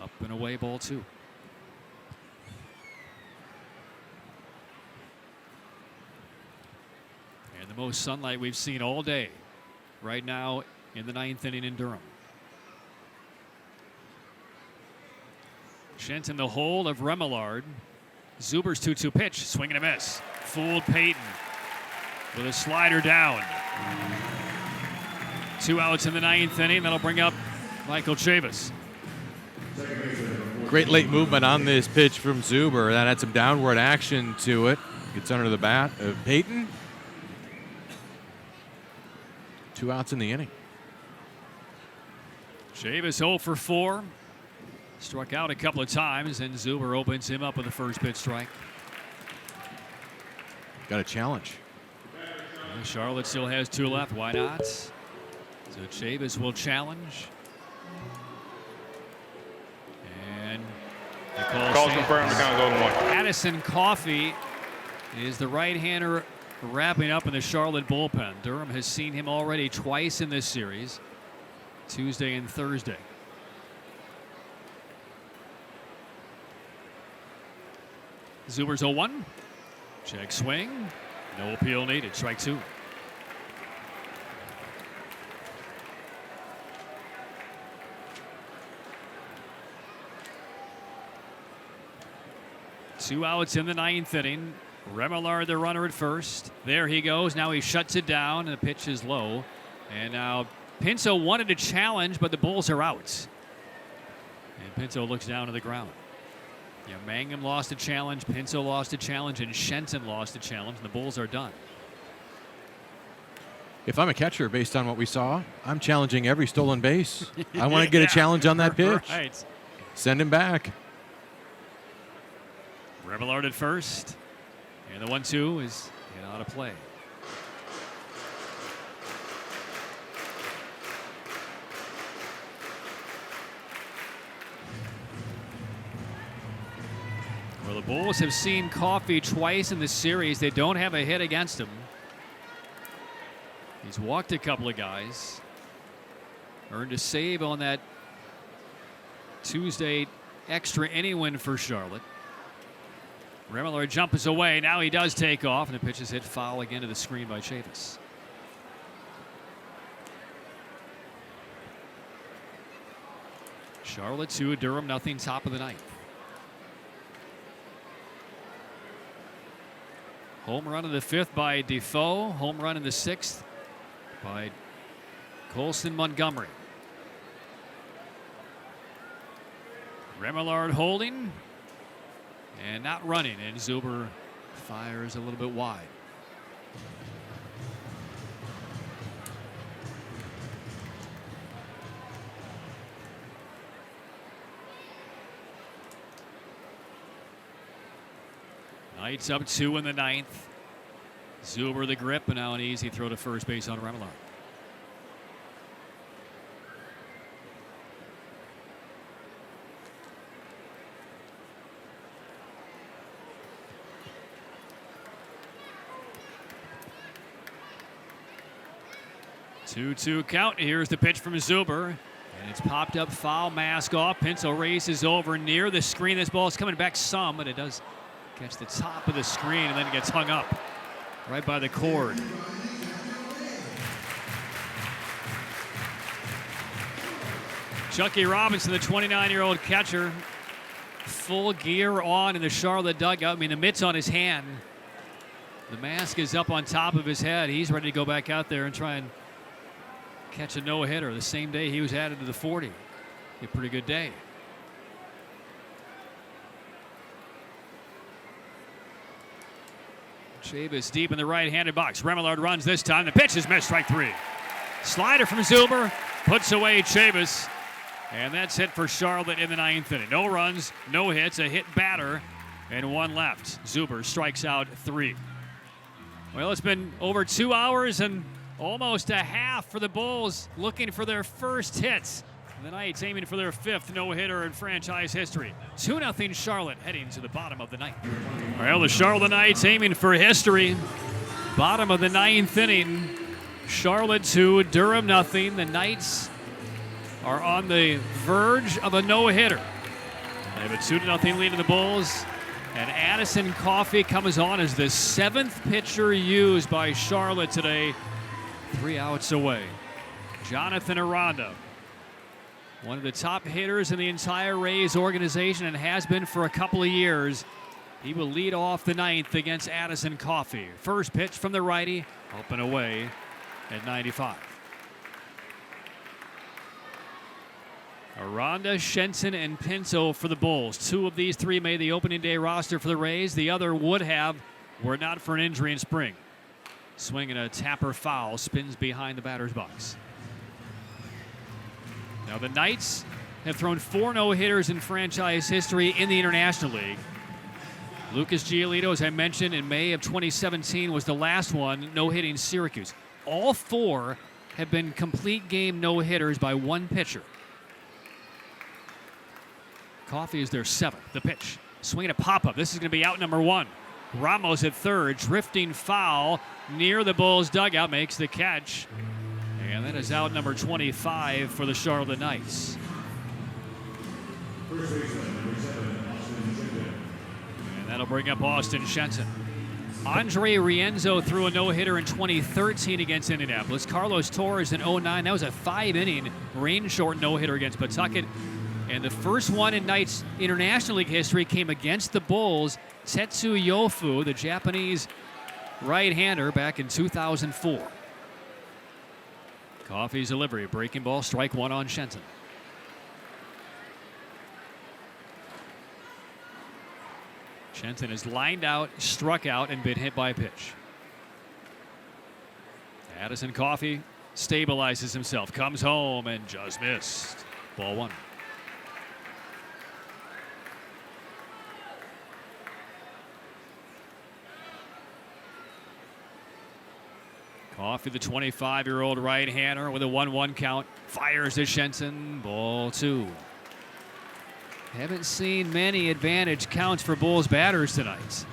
Up and away, ball 2. And the most sunlight we've seen all day right now in the 9th inning in Durham. Shenton the hold of Remillard. Zuber's 2-2 pitch. Swing and a miss. Fooled Payton with a slider down. 2 outs in the 9th inning. That'll bring up Michael Chavis. Great late movement on this pitch from Zuber. That had some downward action to it. Gets under the bat of Payton. 2 outs in the inning. Chavis 0 for 4. Struck out a couple of times, and Zuber opens him up with a first pitch strike. Got a challenge. Well, Charlotte still has 2 left. Why not? So Chavis will challenge. And the call confirmed. The count goes 1. Addison Coffey is the right-hander wrapping up in the Charlotte bullpen. Durham has seen him already twice in this series, Tuesday and Thursday. Zuber's 0-1. Check swing. No appeal needed. Strike 2. Two outs in the 9th inning. Remillard the runner at first. There he goes. Now he shuts it down, and the pitch is low. And now Pinto wanted to challenge, but the Bulls are out. And Pinto looks down to the ground. Yeah, Mangum lost a challenge, Pinto lost a challenge, and Shenton lost a challenge, and the Bulls are done. If I'm a catcher, based on what we saw, I'm challenging every stolen base. I want to get a challenge on that pitch. Right. Send him back. Remillard at first, and the 1-2 is out of play. Well, the Bulls have seen Coffey twice in the series. They don't have a hit against him. He's walked a couple of guys. Earned a save on that Tuesday extra inning win for Charlotte. Remillard jumps away. Now he does take off, and the pitch is hit foul again to the screen by Chavis. Charlotte 2, Durham nothing, top of the 9th. Home run in the 5th by Defoe. Home run in the 6th by Colson Montgomery. Remillard holding and not running, and Zuber fires a little bit wide. Knights up 2 in the 9th. Zuber the grip, and now an easy throw to first base on Remillard. Two-two count. Here's the pitch from Zuber, and And it's popped up, foul mask off. Pinto races over near the screen. This ball is coming back some, but it does catch the top of the screen and then it gets hung up right by the cord. Chucky Robinson, the 29-year-old catcher, full gear on in the Charlotte dugout. I mean, the mitt's on his hand. The mask is up on top of his head. He's ready to go back out there and try and catch a no-hitter the same day he was added to the 40. A pretty good day. Chavis deep in the right-handed box. Remillard runs this time. The pitch is missed, strike 3. Slider from Zuber puts away Chavis. And that's hit for Charlotte in the 9th inning. No runs, no hits, a hit batter, and 1 left. Zuber strikes out 3. Well, it's been over 2 hours and almost a half for the Bulls looking for their first hits. The Knights aiming for their 5th no-hitter in franchise history. 2-0 Charlotte heading to the bottom of the 9th. Well, the Charlotte Knights aiming for history. Bottom of the 9th inning. Charlotte 2, Durham 0. The Knights are on the verge of a no-hitter. They have a 2-0 lead to the Bulls. And Addison Coffey comes on as the 7th pitcher used by Charlotte today. 3 outs away. Jonathan Aranda, one of the top hitters in the entire Rays organization and has been for a couple of years. He will lead off the 9th against Addison Coffey. First pitch from the righty, up and away at 95. Aranda, Shenson, and Pinto for the Bulls. 2 of these 3 made the opening day roster for the Rays. The other would have were it not for an injury in spring. Swinging a tapper foul, spins behind the batter's box. Now the Knights have thrown 4 no-hitters in franchise history in the International League. Lucas Giolito, as I mentioned, in May of 2017 was the last one, no-hitting Syracuse. All 4 have been complete game no-hitters by 1 pitcher. Coffey is their 7th. The pitch. Swinging a pop-up. This is going to be out number 1. Ramos at third. Drifting foul near the Bulls dugout. Makes the catch. And that is out number 25 for the Charlotte Knights. And that'll bring up Austin Shenson. Andre Rienzo threw a no-hitter in 2013 against Indianapolis. Carlos Torres in 2009. That was a 5-inning rain-short no-hitter against Pawtucket. And the first one in Knights International League history came against the Bulls. Tetsu Yofu, the Japanese right-hander, back in 2004. Coffey's delivery, breaking ball, strike 1 on Shenson. Shenson is lined out, struck out, and been hit by a pitch. Addison Coffey stabilizes himself, comes home, and just missed. Ball 1. Coffey, the 25-year-old right-hander with a 1-1 count, fires to Shenson. Ball 2. Haven't seen many advantage counts for Bulls batters tonight.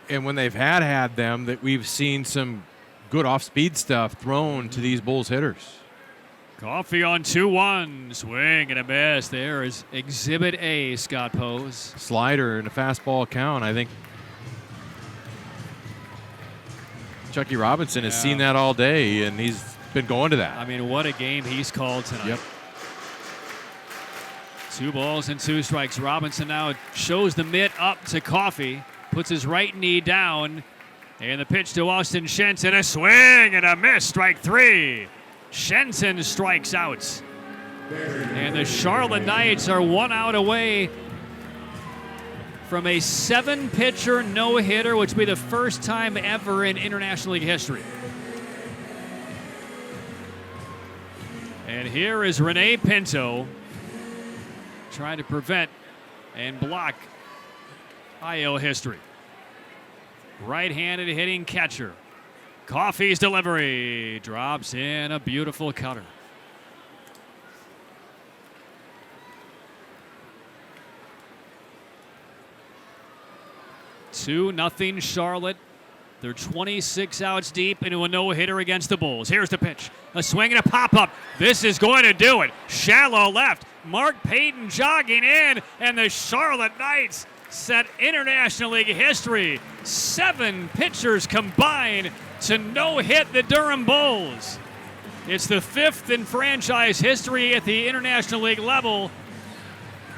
And when they've had them, that we've seen some good off-speed stuff thrown to these Bulls hitters. Coffey on 2-1. Swing and a miss. There is Exhibit A, Scott Pose. Slider and a fastball count. I think Chucky Robinson has seen that all day, and he's been going to that. I mean, what a game he's called tonight. Yep. 2 balls and 2 strikes. Robinson now shows the mitt up to Coffey, puts his right knee down, and the pitch to Austin Shenson. A swing and a miss. Strike 3. Shenson strikes out. And the Charlotte Knights are 1 out away from a 7-pitcher no-hitter, which will be the first time ever in International League history. And here is Rene Pinto trying to prevent and block IL history. Right-handed hitting catcher. Coffey's delivery drops in a beautiful cutter. 2-0 Charlotte They're 26 outs deep into a no-hitter against the Bulls. Here's the pitch. A swing and a pop-up. This is going to do it. Shallow left. Mark Payton jogging in, and the Charlotte Knights set International League history. 7 pitchers combined to no-hit the Durham Bulls. It's the 5th in franchise history at the International League level.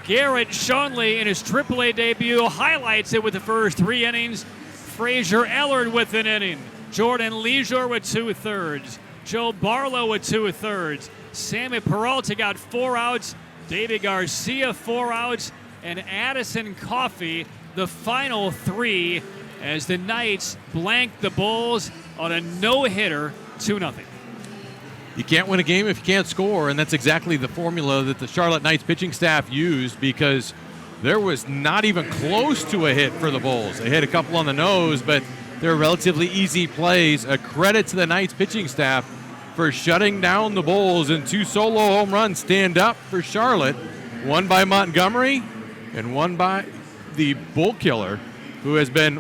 Garrett Schoenle in his AAA debut highlights it with the first 3 innings. Fraser Ellard with an inning. Jordan Leisure with 2/3. Joe Barlow with 2/3. Sammy Peralta got 4 outs. David Garcia 4 outs. And Addison Coffey the final 3 as the Knights blanked the Bulls on a no-hitter 2-0. You can't win a game if you can't score, and that's exactly the formula that the Charlotte Knights pitching staff used, because there was not even close to a hit for the Bulls. They hit a couple on the nose, but they're relatively easy plays. A credit to the Knights pitching staff for shutting down the Bulls, and 2 solo home runs stand up for Charlotte, one by Montgomery and one by the bull killer, who has been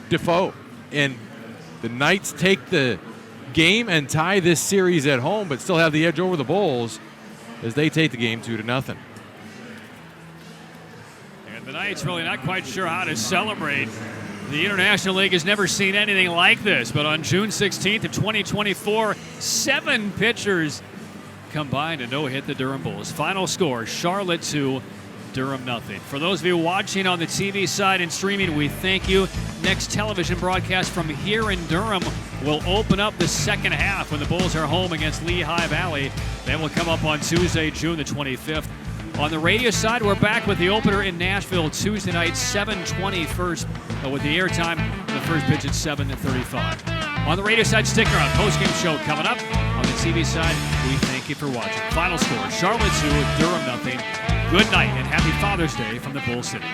Defoe. And the Knights take the game and tie this series at home, but still have the edge over the Bulls as they take the game 2-0. And the Knights really not quite sure how to celebrate. The International League has never seen anything like this, but on June 16th of 2024, 7 pitchers combined to no-hit the Durham Bulls. Final score, Charlotte 2, Durham 0. For those of you watching on the TV side and streaming, we thank you. Next television broadcast from here in Durham will open up the second half when the Bulls are home against Lehigh Valley. That will come up on Tuesday, June the 25th. On the radio side, we're back with the opener in Nashville Tuesday night, 7:20 first, with the airtime, the first pitch at 7:35. On the radio side, stick around. Post-game show coming up. On the TV side, we thank you for watching. Final score, Charlotte 2, Durham 0. Good night and happy Father's Day from the Bull City.